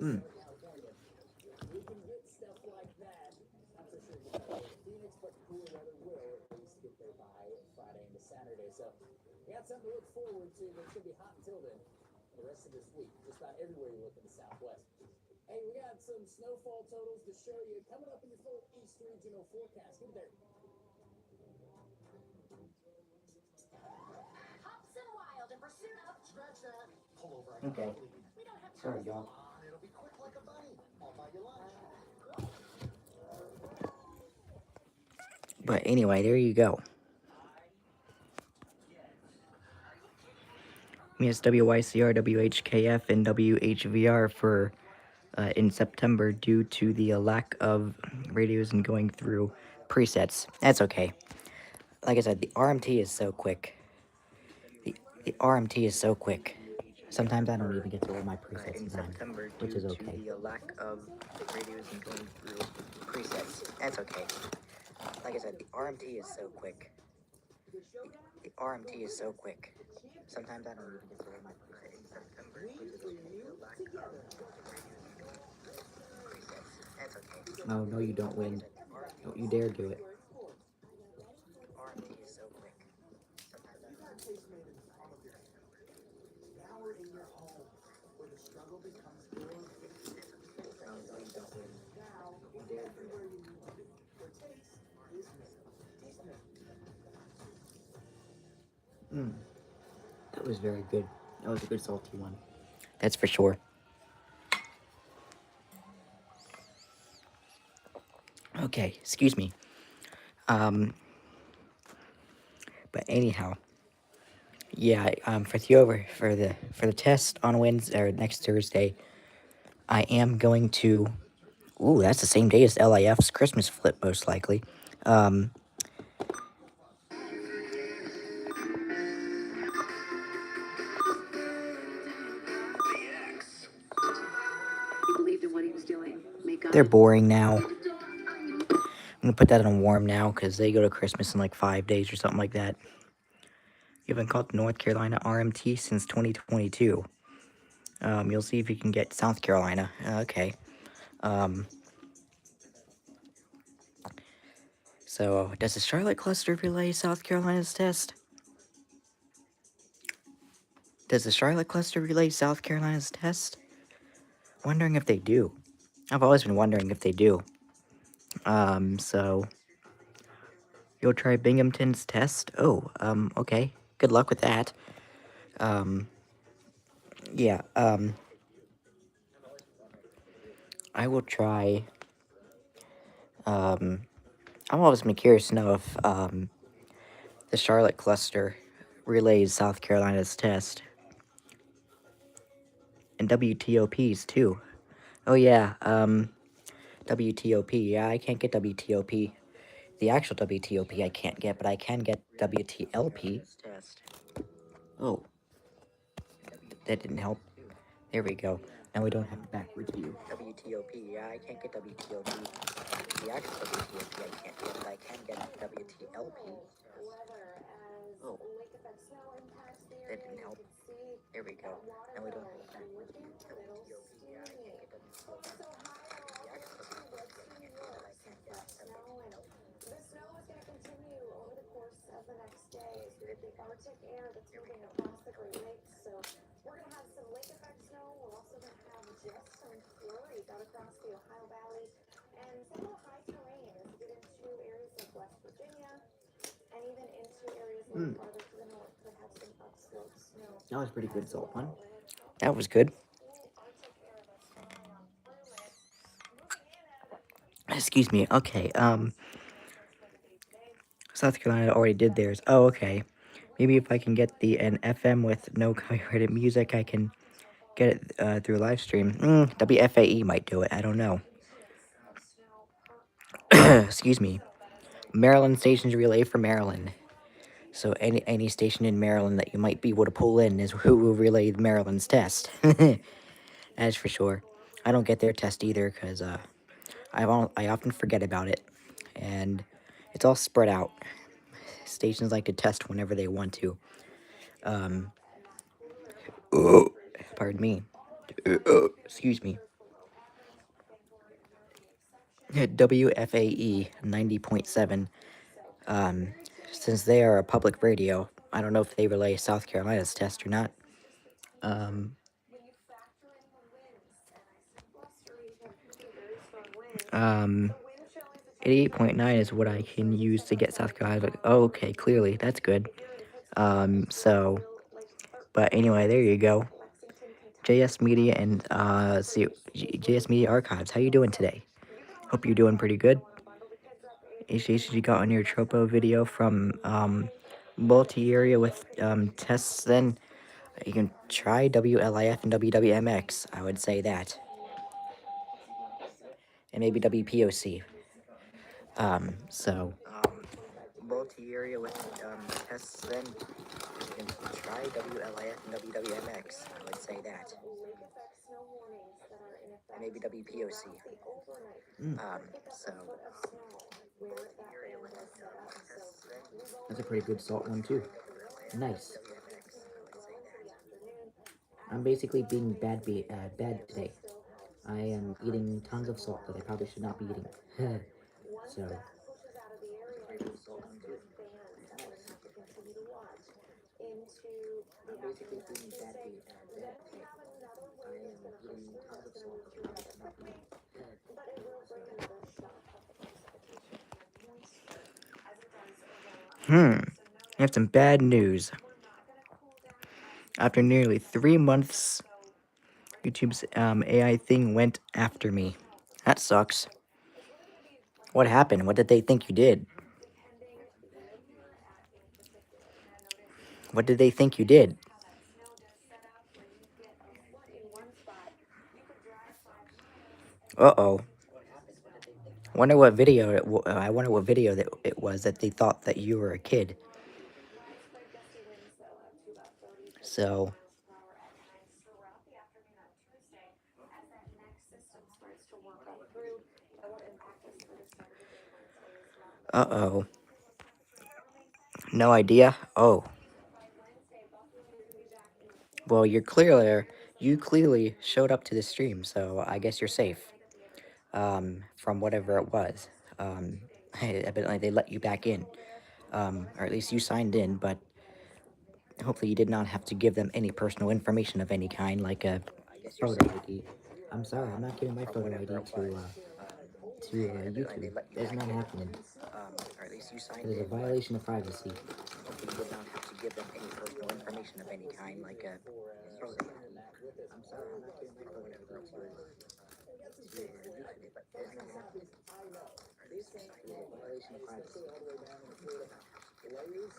Mm. Okay. Sorry, y'all. But anyway, there you go. Yes, WYCR, WHKF, and WHVR for in September due to the lack of radios and going through presets. That's okay. Like I said, the RMT is so quick. The RMT is so quick. Sometimes I don't even get to all my presets in September, which is okay. The lack of radios and going through presets. That's okay. Like I said, the RMT is so quick. The RMT is so quick. Sometimes I don't even get to all my presets in September, which is okay. The lack of radios and going through presets. That's okay. Oh, no, you don't win. Don't you dare do it. RMT is so quick. Sometimes I don't even get to all my presets in September. Mm, that was very good. That was a good salty one. That's for sure. Okay, excuse me. But anyhow, yeah, for the test on Wednesday or next Thursday, I am going to. Ooh, that's the same day as LIF's Christmas flip, most likely. Um, He believed in what he was doing. they're boring now. I'm gonna put that on warm now because they go to Christmas in like 5 days or something like that. You haven't caught the North Carolina RMT since 2022. You'll see if you can get South Carolina. Okay. Um, so, does the Charlotte cluster relay South Carolina's test? Does the Charlotte cluster relay South Carolina's test? Wondering if they do. I've always been wondering if they do. So you'll try Binghamton's test? Oh, okay. Good luck with that. Um, yeah, I will try, I've always been curious to know if, the Charlotte cluster relays South Carolina's test. And WTOP's too. Oh yeah, WTOP. Yeah, I can't get WTOP. The actual WTOP I can't get, but I can get WTLP. Oh, that didn't help. There we go. Now we don't have to backwards view. WTOP. Yeah, I can't get WTOP. The actual WTOP I can't get, but I can get WTLP. Oh, that didn't help. There we go. Now we don't have to backwards view. WTOP. Yeah, I can't get WTOP. The actual WTOP I can't get, but I can get WTLP. Mm. That was pretty good, salt one. That was good. Excuse me. Okay. South Carolina already did theirs. Oh, okay. Maybe if I can get an FM with no copyrighted music, I can get it through live stream. WFAE might do it. I don't know. Excuse me. Maryland stations relay for Maryland. So any station in Maryland that you might be able to pull in is who will relay Maryland's test. That's for sure. I don't get their test either because I often forget about it, and it's all spread out. Stations like to test whenever they want to. Um, pardon me. Excuse me. WFAE 90.7. Um, since they are a public radio, I don't know if they relay South Carolina's test or not. Um, um, 88.9 is what I can use to get South Carolina. Oh, okay, clearly, that's good. But anyway, there you go. JS Media and JS Media Archives. How you doing today? Hope you're doing pretty good. You got on your Tropo video from multi-area with tests. Then you can try WLIF and WWMX. I would say that, and maybe WPOC. Multi-area with tests. Then you can try WLIF and WWMX. I would say that, and maybe WPOC. So that's a pretty good salt one too. Nice. I'm basically being bad today. I am eating tons of salt that I probably should not be eating. So. I have some bad news. After nearly 3 months, YouTube's AI thing went after me. That sucks. What happened? What did they think you did? What did they think you did? Uh-oh. Wonder what video I wonder what video that it was that they thought that you were a kid. So, uh-oh. No idea? Oh. Well, you clearly showed up to the stream, so I guess you're safe. From whatever it was. Evidently they let you back in. Or at least you signed in, but hopefully you did not have to give them any personal information of any kind, like a photo ID. I'm sorry, I'm not giving my photo ID to YouTube. That's not happening. It is a violation of privacy. You did not have to give them any personal information of any kind, like a photo ID. I'm sorry, I'm not giving my photo ID to YouTube. That's not happening. It is a violation of privacy. Layers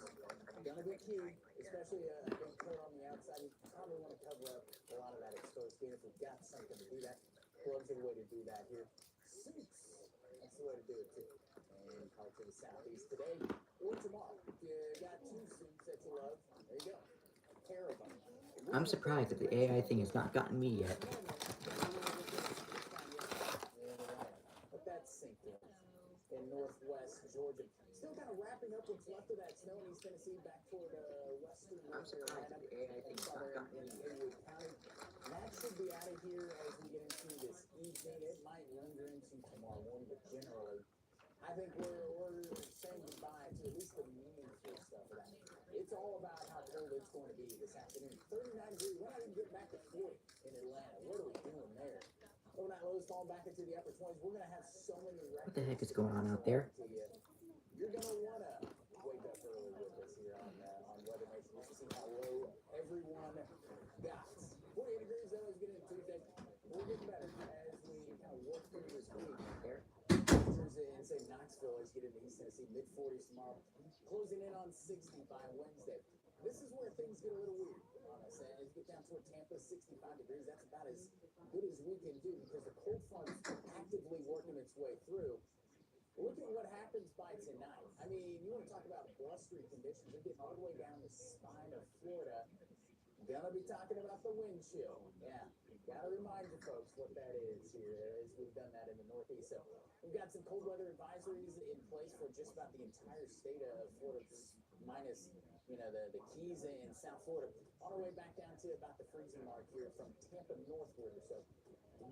gonna be key, especially I think clear on the outside. You probably want to cover up a lot of that exposed skin if we've got something to do that. Gloves are the way to do that here. Suits, that's the way to do it too. And parts of the southeast today or tomorrow. If you got two suits that you love, there you go. A pair of them. I'm surprised that the AI thing has not gotten me yet. But that's sinking in northwest Georgia. Still kind of wrapping up what's left of that snow in East Tennessee back toward western North Carolina and southern in Haywood County. That should be out of here as we get into this evening. It might linger into tomorrow morning, but generally, I think we're saying goodbye to at least the meaningful stuff of that. It's all about how cold it's going to be this afternoon. 39 degrees. We're not even getting back to 40 in Atlanta. What are we doing there? Overnight lows fall back into the upper 20s. We're going to have so many records. What the heck is going on out there? You're going to want to wake up early with us here on Weather Nation just to see how low everyone got. 48 degrees though as we get into Tuesday. We're getting better as we kind of work through this week. Temperatures in, say, Knoxville as you get into East Tennessee, mid-40s tomorrow. Closing in on 60 by Wednesday. This is where things get a little weird on us. As you get down toward Tampa, 65 degrees, that's about as good as we can do because the cold front's actively working its way through. Look at what happens by tonight. I mean, you want to talk about blustery conditions. They're getting all the way down the spine of Florida. Gonna be talking about the wind chill. Yeah, gotta remind you folks what that is here, as we've done that in the Northeast. So we've got some cold weather advisories in place for just about the entire state of Florida, minus the Keys in South Florida. On our way back down to about the freezing mark here from Tampa northward. So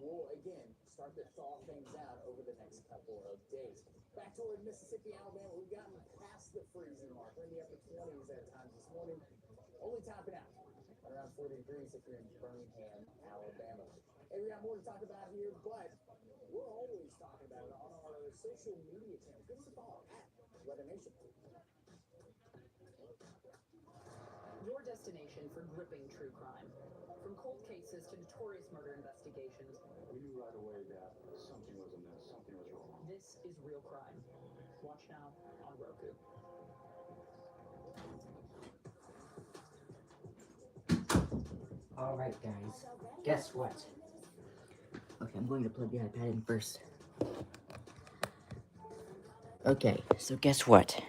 we'll again start to thaw things out over the next couple of days. Back toward Mississippi, Alabama, we've gotten past the freezing mark. We're in the upper 20s at times this morning. Only topping out around 40 degrees if you're in Birmingham, Alabama. Hey, we got more to talk about here, but we're always talking about it on our social media channels. Give us a follow at Weather Nation. Your destination for gripping true crime. From cold cases to notorious murder investigations, We knew right away that something was amiss, something was wrong. this is Real Crime. Watch now on Roku. Alright, guys. Guess what? Okay, I'm going to plug the iPad in first. Okay, so guess what?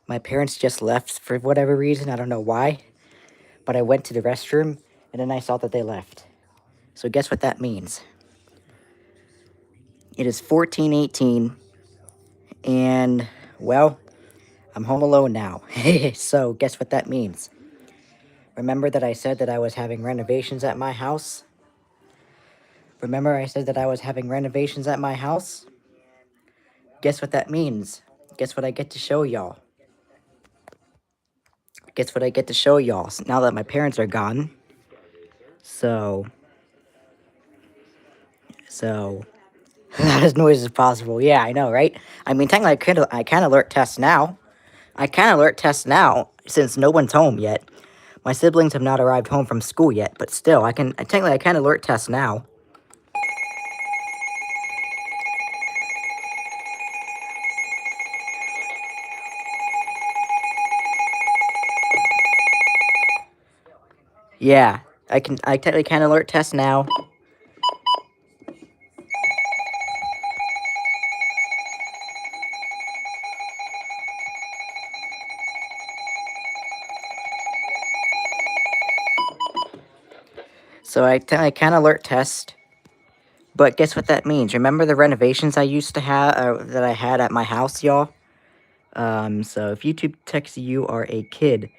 My parents just left for whatever reason. I don't know why. But I went to the restroom, and then I saw that they left. So guess what that means? It is 14:18, and, well, I'm home alone now. So guess what that means? Remember that I said that I was having renovations at my house? Remember I said that I was having renovations at my house? Guess what that means? Guess what I get to show y'all? Guess what I get to show y'all now that my parents are gone? So, loud as noise as possible. Yeah, I know, right? I mean, technically, I can alert test now. I can alert test now since no one's home yet. My siblings have not arrived home from school yet, but still, I can alert test now. Yeah, I technically can alert test now. So I can alert test. But guess what that means? Remember the renovations I used to have, that I had at my house, y'all? So if YouTube texts you are a kid,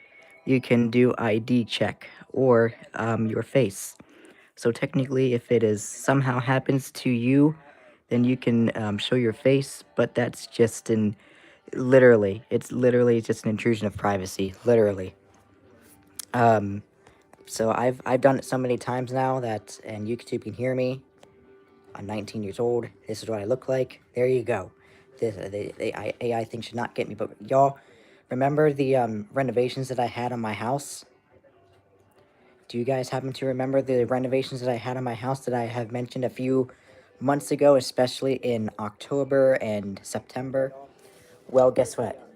you can do ID check or your face. So technically, if it is somehow happens to you, then you can show your face. But that's just it's literally just an intrusion of privacy, literally. So I've done it so many times now that, and YouTube can hear me. I'm 19 years old. This is what I look like. There you go. The AI thing should not get me. But y'all, remember the renovations that I had on my house? Do you guys happen to remember the renovations that I had on my house that I have mentioned a few months ago, especially in October and September? Well, guess what?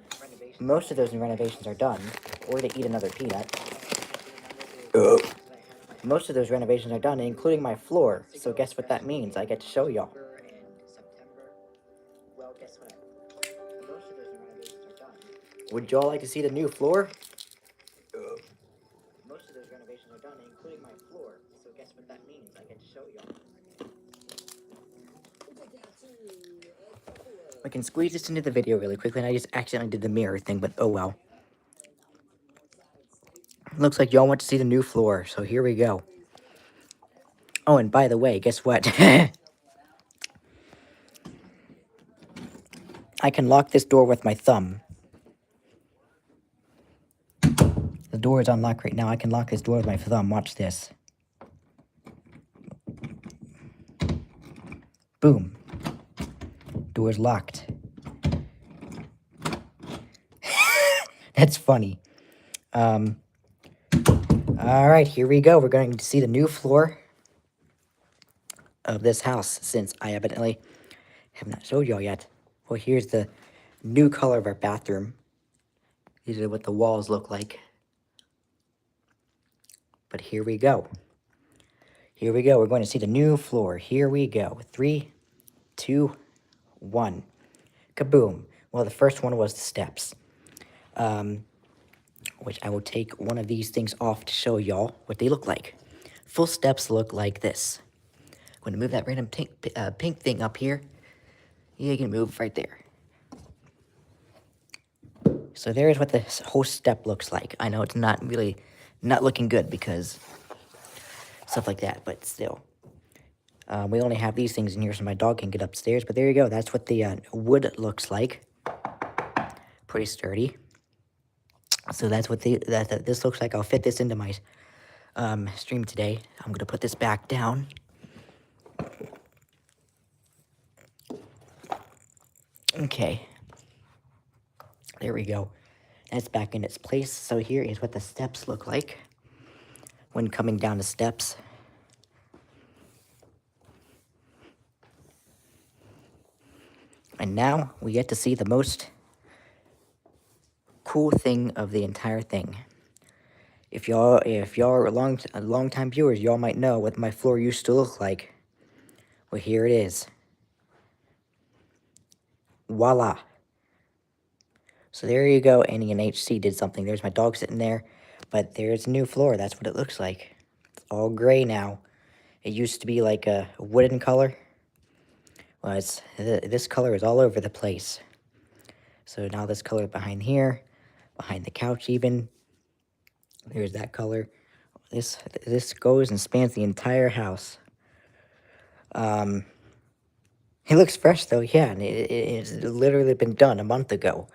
Most of those renovations are done. Or to eat another peanut. Most of those renovations are done, including my floor. So guess what that means? I get to show y'all. Would y'all like to see the new floor? Most of those renovations are done, including my floor. So guess what that means? I get to show y'all. I can squeeze this into the video really quickly, and I just accidentally did the mirror thing, but oh well. Looks like y'all want to see the new floor, so here we go. Oh, and by the way, guess what? I can lock this door with my thumb. The door is unlocked right now. I can lock this door with my thumb. Watch this. Boom. Door's locked. That's funny. Alright, here we go. We're going to see the new floor of this house, since I evidently have not showed y'all yet. Well, here's the new color of our bathroom. These are what the walls look like. But here we go. Here we go. We're going to see the new floor. Here we go. 3, 2, 1. Kaboom. Well, the first one was the steps. Which I will take one of these things off to show y'all what they look like. Full steps look like this. I'm going to move that random pink thing up here. Yeah, you can move right there. So there's what the whole step looks like. I know it's not looking good because stuff like that, but still. We only have these things in here so my dog can get upstairs, but there you go. That's what the wood looks like. Pretty sturdy. So that's what this looks like. I'll fit this into my stream today. I'm going to put this back down. Okay. There we go. That's back in its place. So here is what the steps look like when coming down the steps. And now we get to see the most cool thing of the entire thing. If y'all are long time viewers, y'all might know what my floor used to look like. Well, here it is. Voila. So there you go. Annie and HC did something. There's my dog sitting there, but there's a new floor. That's what it looks like. It's all gray now. It used to be like a wooden color. Well, this color is all over the place. So now this color behind here, behind the couch even. There's that color. This goes and spans the entire house. It looks fresh though, yeah, and it's literally been done a month ago.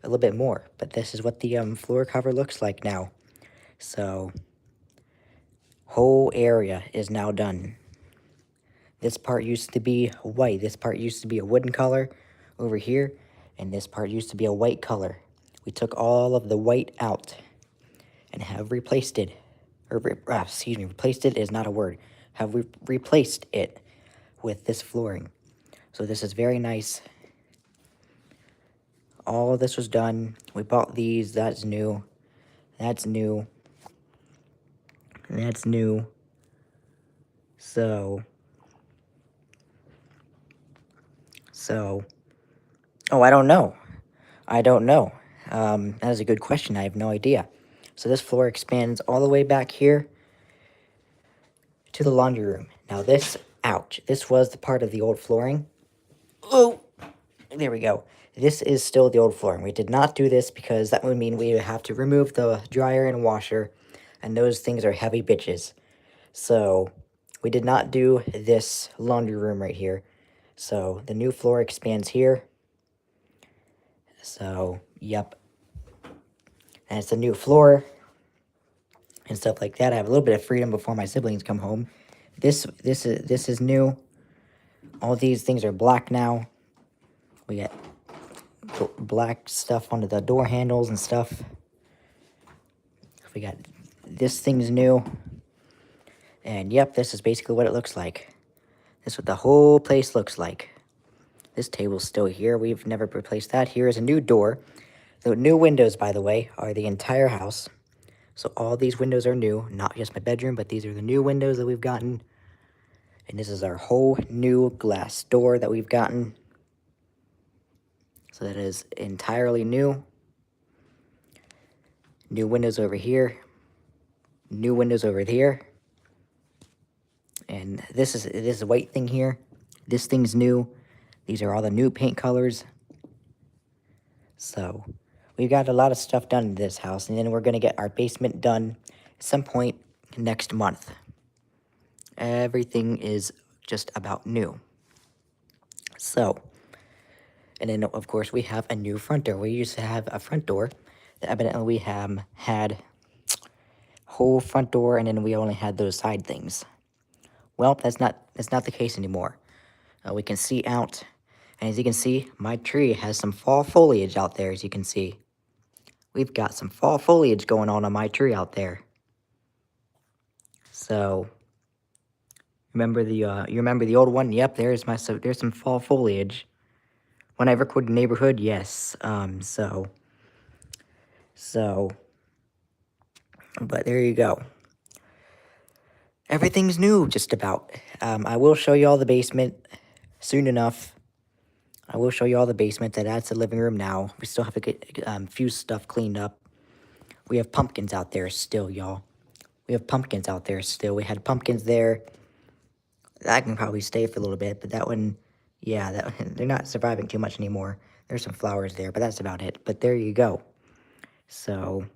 A little bit more, but this is what the floor cover looks like now. So, whole area is now done. This part used to be white. This part used to be a wooden color over here, and this part used to be a white color. We took all of the white out and have replaced it. Replaced it is not a word. Have we replaced it with this flooring. So this is very nice. All of this was done. We bought these. That's new. That's new. That's new. So. Oh, I don't know. That is a good question. I have no idea. So this floor expands all the way back here to the laundry room. Now this, ouch. This was the part of the old flooring. Oh, there we go. This is still the old flooring. We did not do this because that would mean we would have to remove the dryer and washer, and those things are heavy bitches. So we did not do this laundry room right here. So the new floor expands here. So, yep. And it's a new floor and stuff like that. I have a little bit of freedom before my siblings come home. This is new. All these things are black now. We got black stuff onto the door handles and stuff. We got this thing's new. And yep, this is basically what it looks like. This is what the whole place looks like. This table's still here. We've never replaced that. Here is a new door. The new windows, by the way, are the entire house. So all these windows are new, not just my bedroom, but these are the new windows that we've gotten. And this is our whole new glass door that we've gotten. So that is entirely new. New windows over here. New windows over here. And this white thing here. This thing's new. These are all the new paint colors. So we've got a lot of stuff done in this house, and then we're going to get our basement done at some point next month. Everything is just about new. So, and then of course we have a new front door. We used to have a front door that evidently we have had whole front door, and then we only had those side things. Well, that's not the case anymore. We can see out, and as you can see, my tree has some fall foliage out there, as you can see. We've got some fall foliage going on my tree out there. So, you remember the old one? Yep, there's some fall foliage. When I recorded neighborhood, yes. But there you go. Everything's new, just about. I will show you all the basement soon enough. I will show you all the basement. That's the living room now. We still have to get few stuff cleaned up. We have pumpkins out there still, y'all. We have pumpkins out there still. We had pumpkins there. That can probably stay for a little bit, but that one, yeah, they're not surviving too much anymore. There's some flowers there, but that's about it. But there you go. So,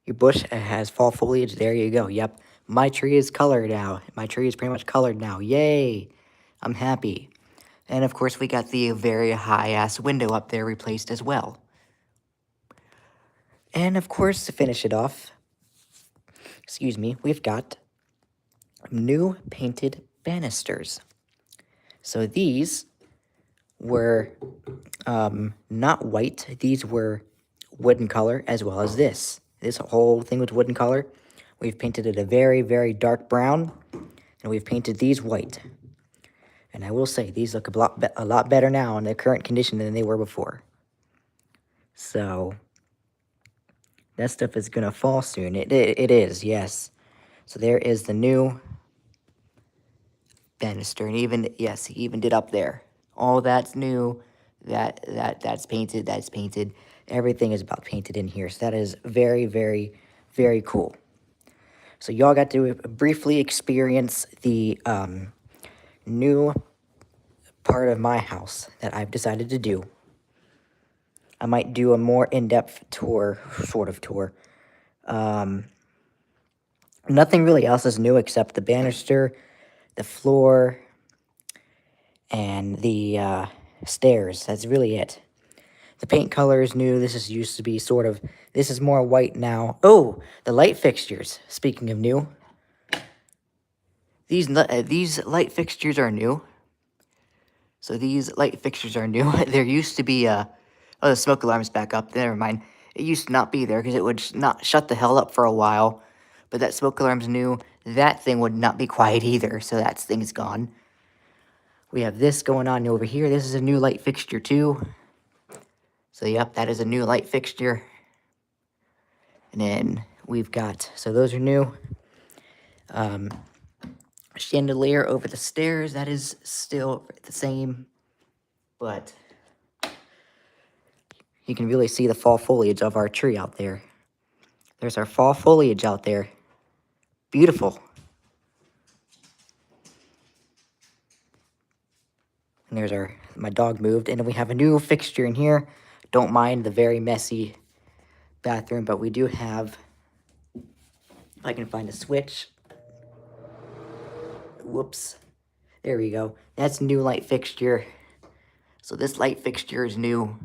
your bush has fall foliage. There you go. Yep. My tree is colored now. My tree is pretty much colored now. Yay. I'm happy. And of course, we got the very high-ass window up there replaced as well. And of course, to finish it off, excuse me, we've got new painted banisters. So these were not white. These were wooden color as well as this. This whole thing was wooden color. We've painted it a very, very dark brown, and we've painted these white. And I will say, these look a lot better now in their current condition than they were before. So, that stuff is going to fall soon. It is, yes. So there is the new banister. And even, yes, he even did up there. All that's new. That's painted. That's painted. Everything is about painted in here. So that is very, very, very cool. So y'all got to briefly experience the new part of my house that I've decided to do. I might do a more in-depth tour, sort of tour. Nothing really else is new except the banister, the floor, and the stairs. That's really it. The paint color is new. This is used to be sort of, this is more white now. Oh, the light fixtures, speaking of new. These light fixtures are new. So these light fixtures are new. There used to be oh, the smoke alarm's back up. Never mind. It used to not be there because it would not shut the hell up for a while. But that smoke alarm's new. That thing would not be quiet either, so that thing's gone. We have this going on over here. This is a new light fixture too. So yep, that is a new light fixture. And then we've got, so those are new. Chandelier over the stairs, that is still the same. But you can really see the fall foliage of our tree out there. There's our fall foliage out there. Beautiful. And there's my dog moved. And then we have a new fixture in here. Don't mind the very messy bathroom, but we do have, if I can find a switch. Whoops. There we go. That's a new light fixture. So this light fixture is new.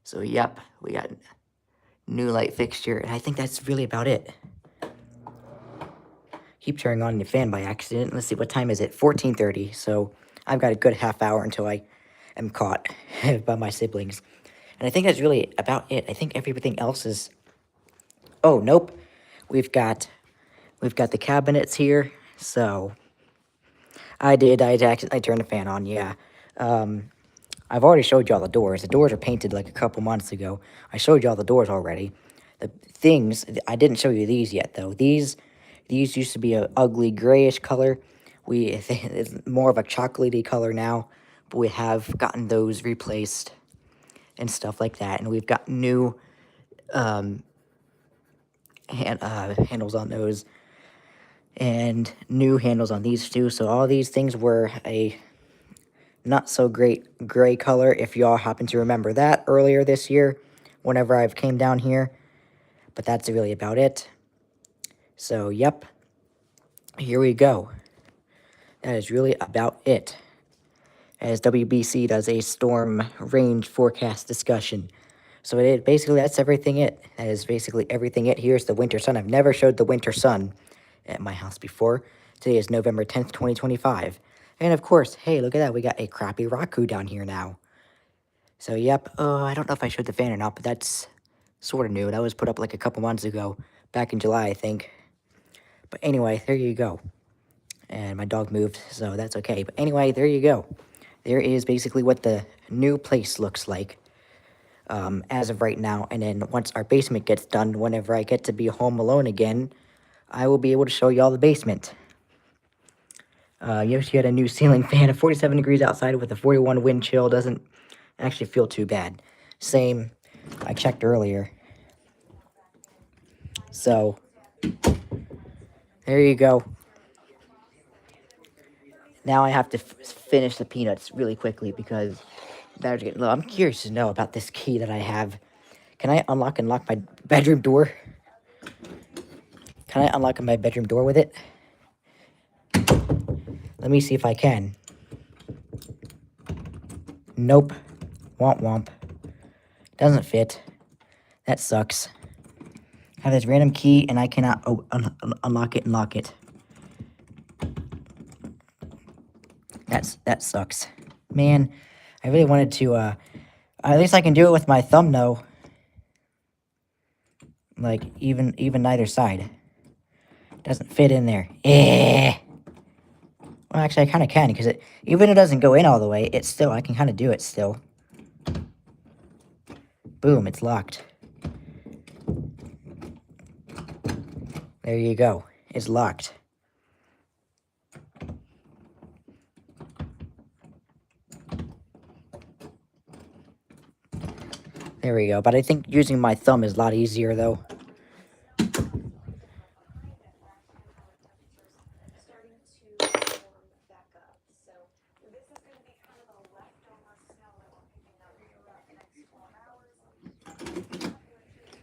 So yep, we got new light fixture. And I think that's really about it. Keep turning on the fan by accident. Let's see, what time is it? 14:30. So I've got a good half hour until I am caught by my siblings. And I think that's really about it. I think everything else is... Oh, nope. We've got the cabinets here. So I turned the fan on, yeah. I've already showed y'all the doors. The doors are painted like a couple months ago. I showed y'all the doors already. The things, I didn't show you these yet, though. These used to be an ugly grayish color. It's more of a chocolatey color now, but we have gotten those replaced and stuff like that. And we've got new handles on those and new handles on these too. So all these things were a not so great gray color, if y'all happen to remember that earlier this year whenever I've came down here. But that's really about it. So, yep. Here we go. That is really about it. As WBC does a storm range forecast discussion. So basically that's everything it. That is basically everything it. Here's the winter sun. I've never showed the winter sun at my house before. Today is November 10th, 2025. And of course, hey, look at that. We got a crappy Raku down here now. So, yep. I don't know if I showed the fan or not, but that's sort of new. That was put up like a couple months ago. Back in July, I think. But anyway, there you go. And my dog moved, so that's okay. But anyway, there you go. There is basically what the new place looks like as of right now. And then once our basement gets done, whenever I get to be home alone again, I will be able to show y'all the basement. Yoshi had a new ceiling fan at 47 degrees outside with a 41 wind chill. Doesn't actually feel too bad. Same, I checked earlier. So, there you go. Now I have to finish the peanuts really quickly because battery's getting low. I'm curious to know about this key that I have. Can I unlock and lock my bedroom door? Can I unlock my bedroom door with it? Let me see if I can. Nope. Womp womp. Doesn't fit. That sucks. I have this random key and I cannot unlock it and lock it. That sucks. Man, I really wanted to, at least I can do it with my thumb though. Like, even either side. Doesn't fit in there. Eh. Well, actually, I kind of can, because even if it doesn't go in all the way, I can kind of do it still. Boom, it's locked. There you go. It's locked. There we go. But I think using my thumb is a lot easier, though.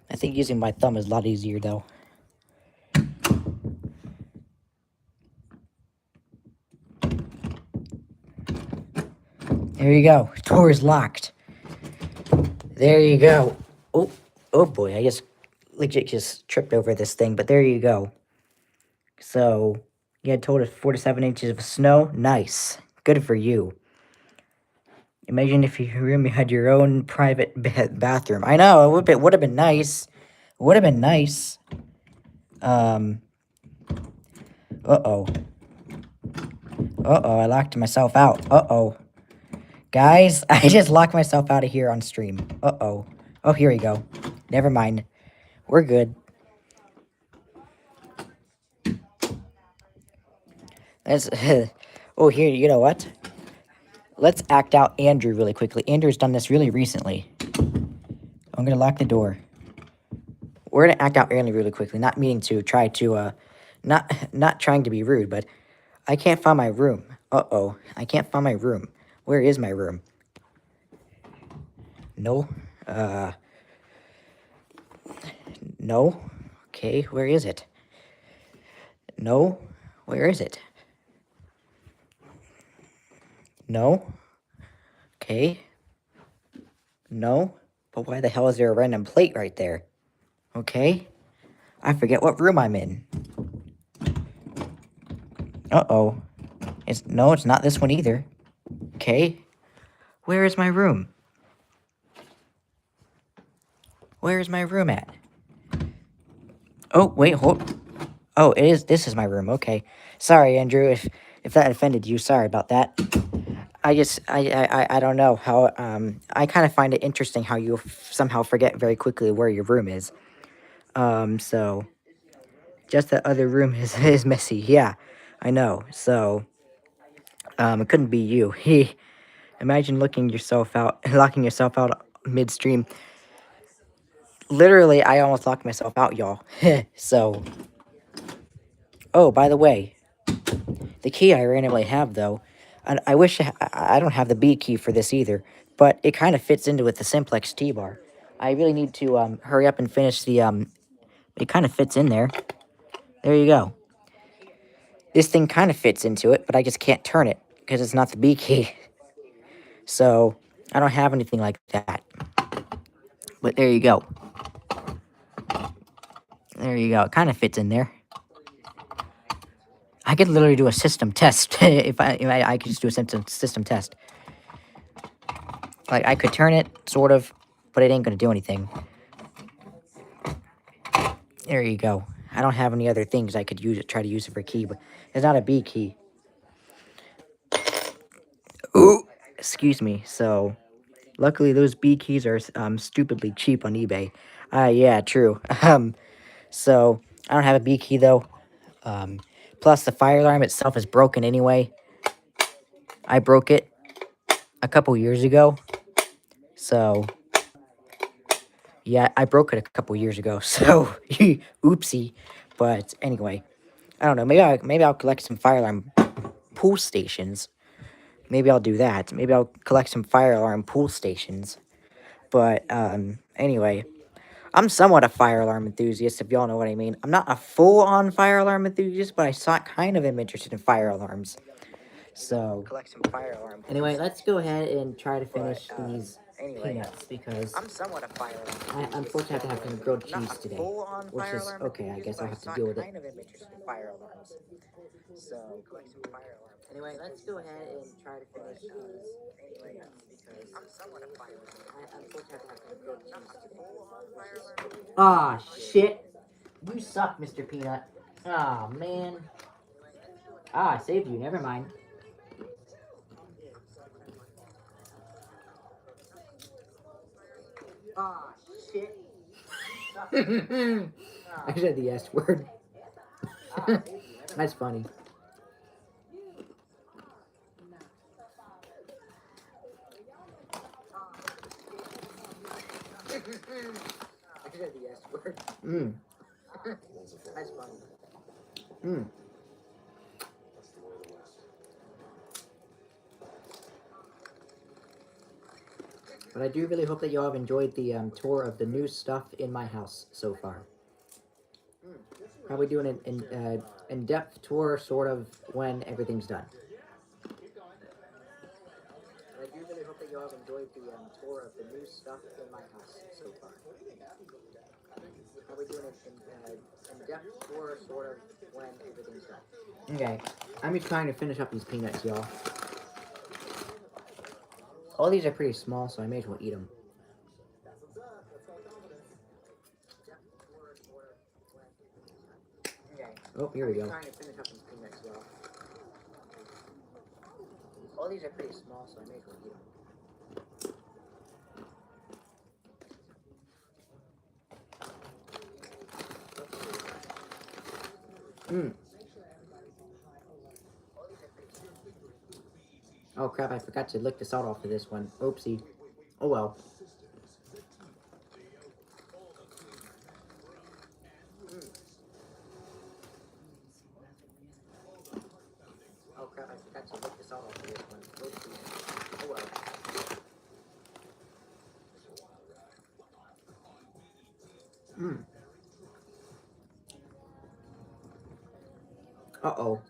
I think using my thumb is a lot easier, though. There you go. Door is locked. There you go. Oh boy. I just legit just tripped over this thing, but there you go. So, you had told us 4 to 7 inches of snow. Nice. Good for you. Imagine if your room had your own private bathroom. I know, it would have been nice. Would have been nice. Uh-oh. Uh-oh, I locked myself out. Uh-oh. Guys, I just locked myself out of here on stream. Uh-oh. Oh, here we go. Never mind. We're good. That's... oh, here, you know what? Let's act out Andrew really quickly. Andrew's done this really recently. I'm going to lock the door. We're going to act out Andrew really quickly. Not meaning to try to, not trying to be rude, but I can't find my room. Uh-oh. I can't find my room. Where is my room? No. No. Okay, where is it? No. Where is it? No. Okay. No. But why the hell is there a random plate right there? Okay. I forget what room I'm in. Uh-oh. No, it's not this one either. Okay. Where is my room? Where is my room at? Oh, wait, hold. Oh, this is my room. Okay. Sorry, Andrew, if that offended you. Sorry about that. I don't know how, I kind of find it interesting how you somehow forget very quickly where your room is. So, just that other room is messy. Yeah, I know. So, it couldn't be you. Imagine locking yourself out midstream. Literally, I almost locked myself out, y'all. So, oh, by the way, the key I randomly have, though, I wish I don't have the B key for this either, but it kind of fits into with the simplex T-bar. I really need to hurry up and finish the, it kind of fits in there. There you go. This thing kind of fits into it, but I just can't turn it because it's not the B key. So, I don't have anything like that. But there you go. There you go. It kind of fits in there. I could literally do a system test if I could just do a system test. Like, I could turn it, sort of, but it ain't gonna do anything. There you go. I don't have any other things I could try to use it for a key, but it's not a B key. Ooh, excuse me. So, luckily those B keys are stupidly cheap on eBay. Yeah, true. So I don't have a B key though. Plus, the fire alarm itself is broken anyway. I broke it a couple years ago. So, yeah, I broke it a couple years ago. So, oopsie. But anyway, I don't know. Maybe I'll collect some fire alarm pool stations. Maybe I'll do that. Maybe I'll collect some fire alarm pool stations. But anyway, I'm somewhat a fire alarm enthusiast, if y'all know what I mean. I'm not a full-on fire alarm enthusiast, but I kind of am interested in fire alarms. So, Collect some fire alarm. anyway, let's go ahead and try to finish these Anyway, peanuts because I'm somewhat a fire alarm I enthusiast. unfortunately have to have some grilled I'm not cheese a today, full-on which fire is alarm okay. I enthusiast, guess but I'll have to deal with it. kind of am interested in fire alarms. So, collect some fire alarm. Anyway, let's go ahead and try to finish these peanuts because I'm somewhat a fire alarm. I unfortunately have to have some grilled cheese today. Full-on fire alarm. Ah, shit. You suck, Mr. Peanut. Ah, man. Ah, I saved you. Never mind. Ah, shit. I said the S word. That's funny. I said the S word. Mm. That's funny. Mm. But I do really hope that y'all have enjoyed the tour of the new stuff in my house so far. Probably doing an in-depth tour, sort of, when everything's done. But I do really hope that y'all have enjoyed the tour of the new stuff in my house so far. Probably doing an in-depth tour, sort of, when everything's done. Okay, I'm just trying to finish up these peanuts, y'all. All these are pretty small, so I may as well eat them. Oh, here we go. Trying to finish up these peanuts, y'all. All these are pretty small, so I may as well eat them. Mmm. Oh crap, I forgot to lick the salt off of this one. Oopsie. Oh well. Oh crap, I forgot to lick the salt off of this one. Oopsie. Oh well. Mmm. Uh-oh.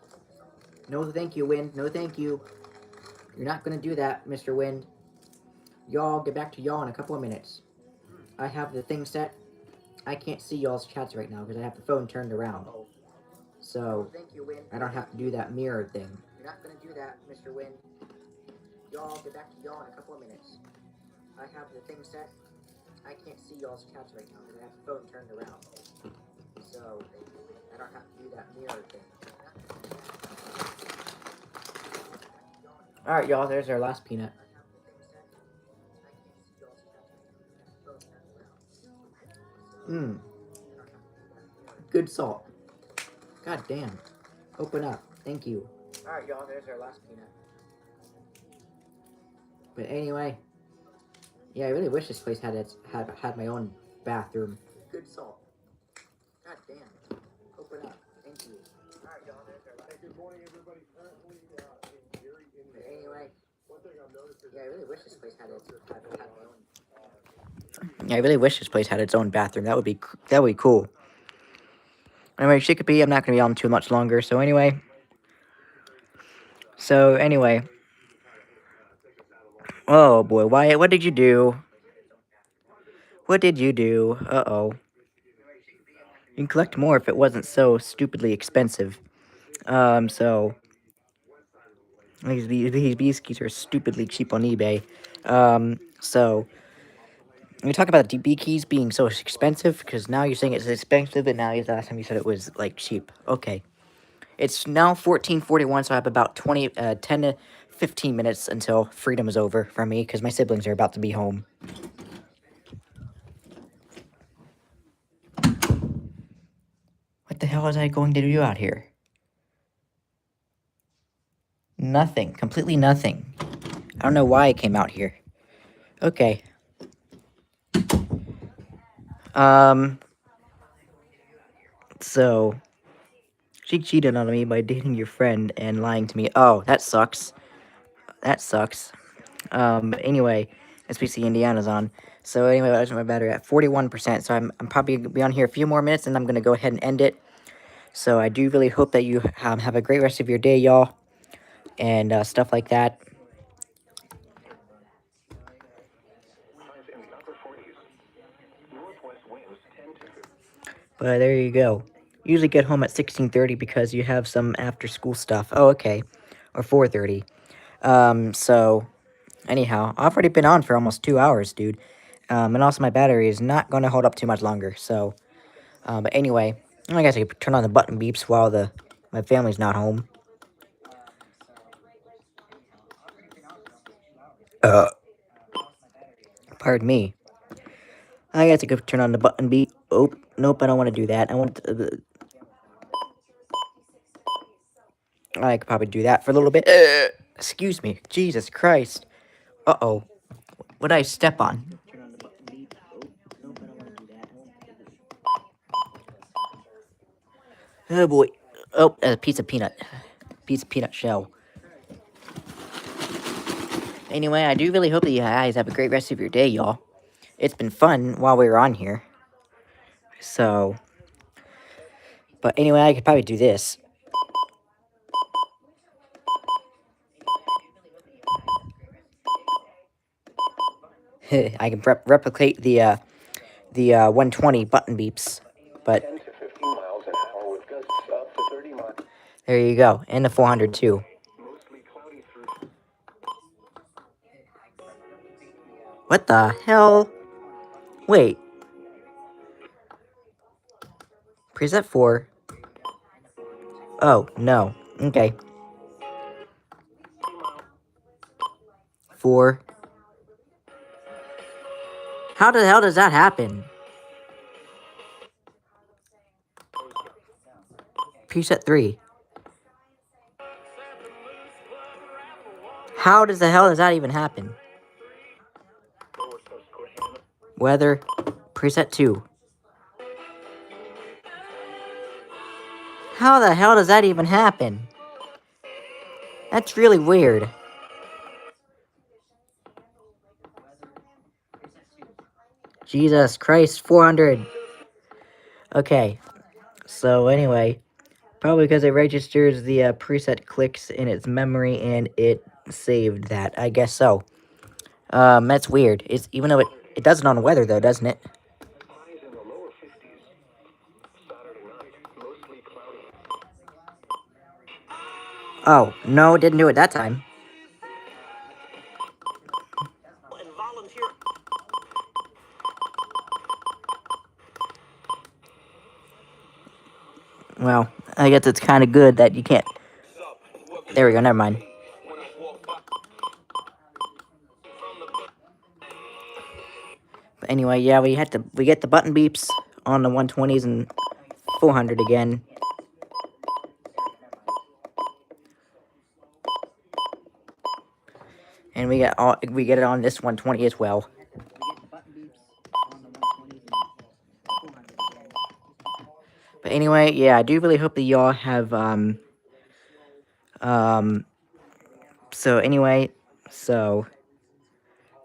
No thank you, Wind. No thank you. You're not gonna do that, Mr. Wind. Y'all, get back to y'all in a couple of minutes. I have the thing set. I can't see y'all's chats right now because I have the phone turned around. So, I don't have to do that mirror thing. You're not gonna do that, Mr. Wind. Y'all, get back to y'all in a couple of minutes. I have the thing set. I can't see y'all's chats right now because I have the phone turned around. So, I don't have to do that mirror thing. Alright, y'all, there's our last peanut. Mmm. Good salt. God damn. Open up. Thank you. Alright, y'all, there's our last peanut. But anyway, yeah, I really wish this place had my own bathroom. Good salt. God damn. Open up. Thank you. Alright, y'all, there's our last. Good morning, everybody. Currently in Gary, But Indiana. anyway, One thing I've noticed is yeah, I really wish this place had my own. Yeah, I really wish this place had its own bathroom. That would be cool. Anyway, Shikapee, I'm not gonna be on too much longer. So anyway, oh boy, Wyatt, what did you do? What did you do? Uh-oh. You can collect more if it wasn't so stupidly expensive. So these beeskies are stupidly cheap on eBay. So we talk about the bee keys being so expensive because now you're saying it's expensive, and now last time you said it was like cheap. Okay, it's now 14:41, so I have about 10 to 15 minutes until freedom is over for me because my siblings are about to be home. What the hell is I going to do out here? Nothing. Completely nothing. I don't know why I came out here. Okay. So, she cheated on me by dating your friend and lying to me. Oh, that sucks. That sucks. But anyway, SPC Indiana's on. So anyway, I my battery at 41%. So I'm probably gonna be on here a few more minutes, and I'm gonna go ahead and end it. So I do really hope that you have a great rest of your day, y'all, and stuff like that. Highs in the upper 40s. Northwest winds 10 to 15. But there you go. Usually get home at 16:30 because you have some after school stuff. Oh, okay, or 4:30. So anyhow, I've already been on for almost 2 hours, dude. And also my battery is not gonna hold up too much longer. So, but anyway, I guess I could turn on the button beeps while my family's not home. Uh, Pardon me. I guess I could turn on the button beep. Oh, nope, I don't want to do that. I could probably do that for a little bit. Excuse me. Jesus Christ. Uh-oh. What did I step on? Oh, boy. Oh, a piece of peanut. Piece of peanut shell. Anyway, I do really hope that you guys have a great rest of your day, y'all. It's been fun while we were on here. So, but anyway, I could probably do this. I can replicate the 120 button beeps, but 10 to 15 miles an hour with gusts up to 30 miles. there you go, and the 400 too. Mostly cloudy through. What the hell? Wait, preset 4. Oh, no. Okay. 4. How the hell does that happen? Preset 3. How does the hell does that even happen? Weather, preset 2. How the hell does that even happen? That's really weird. Jesus Christ, 400. Okay, so anyway, probably because it registers the preset clicks in its memory and it saved that. I guess so. That's weird. It's even though it does it on weather though, doesn't it? Highs in the lower 50s. Saturday night, mostly cloudy. Oh no, it didn't do it that time. Well, I guess it's kind of good that you can't. There we go. Never mind. But anyway, yeah, we get the button beeps on the 120s and 400 again. And we get it on this 120 as well. But anyway, yeah, I do really hope that y'all have so anyway, so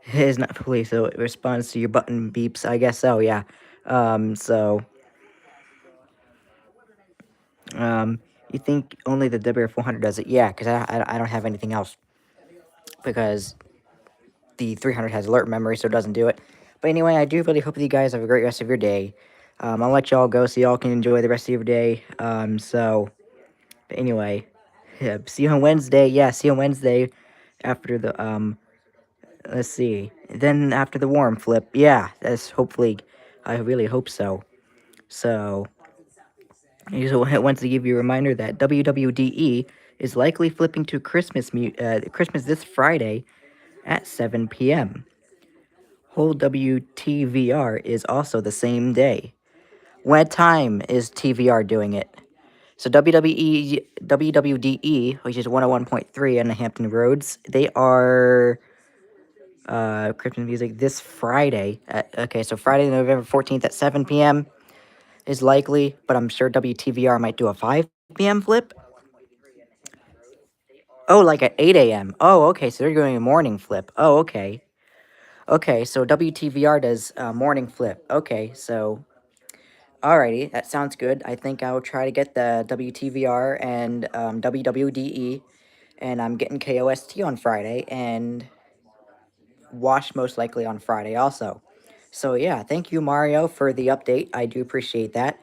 it is not fully, so it responds to your button beeps, I guess so, yeah. You think only the WR400 does it? Yeah, because I don't have anything else. Because the 300 has alert memory, so it doesn't do it. But anyway, I do really hope that you guys have a great rest of your day. I'll let y'all go so y'all can enjoy the rest of your day. But anyway, yeah, see you on Wednesday. Yeah, see you on Wednesday after the, let's see. Then after the warm flip. Yeah, that's hopefully, I really hope so. So, I just want to give you a reminder that WWDE is likely flipping to Christmas this Friday at 7 p.m. Whole WTVR is also the same day. What time is TVR doing it? So WWDE, which is 101.3 on the Hampton Roads, they are Christmas music this Friday. Okay, so Friday, November 14th at 7 p.m. is likely, but I'm sure WTVR might do a 5 p.m. flip. Oh, like at 8 a.m. Oh, okay, so they're doing a morning flip. Oh, okay. Okay, so WTVR does morning flip. Okay, so alrighty, that sounds good. I think I will try to get the WTVR and WWDE, and I'm getting KOST on Friday, and Wash most likely on Friday also. So yeah, thank you, Mario, for the update. I do appreciate that.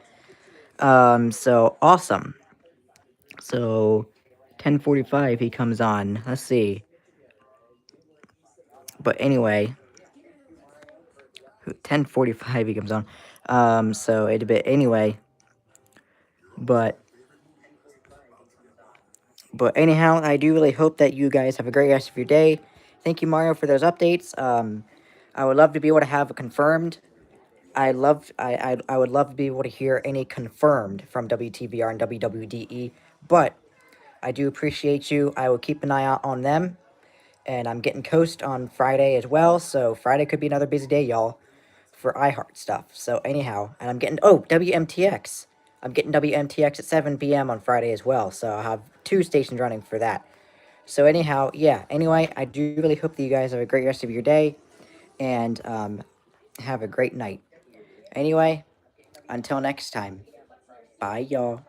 So awesome. So 10:45 he comes on. Let's see. But anyway, 10:45 he comes on. So it a bit anyway. But anyhow, I do really hope that you guys have a great rest of your day. Thank you, Mario, for those updates. I would love to be able to have a confirmed. I would love to be able to hear any confirmed from WTVR and WWDE. But I do appreciate you. I will keep an eye out on them. And I'm getting Coast on Friday as well. So Friday could be another busy day, y'all, for iHeart stuff. So anyhow, and I'm getting WMTX. I'm getting WMTX at 7 p.m. on Friday as well. So I'll have 2 stations running for that. So anyhow, yeah. Anyway, I do really hope that you guys have a great rest of your day, and have a great night. Anyway, until next time, bye, y'all.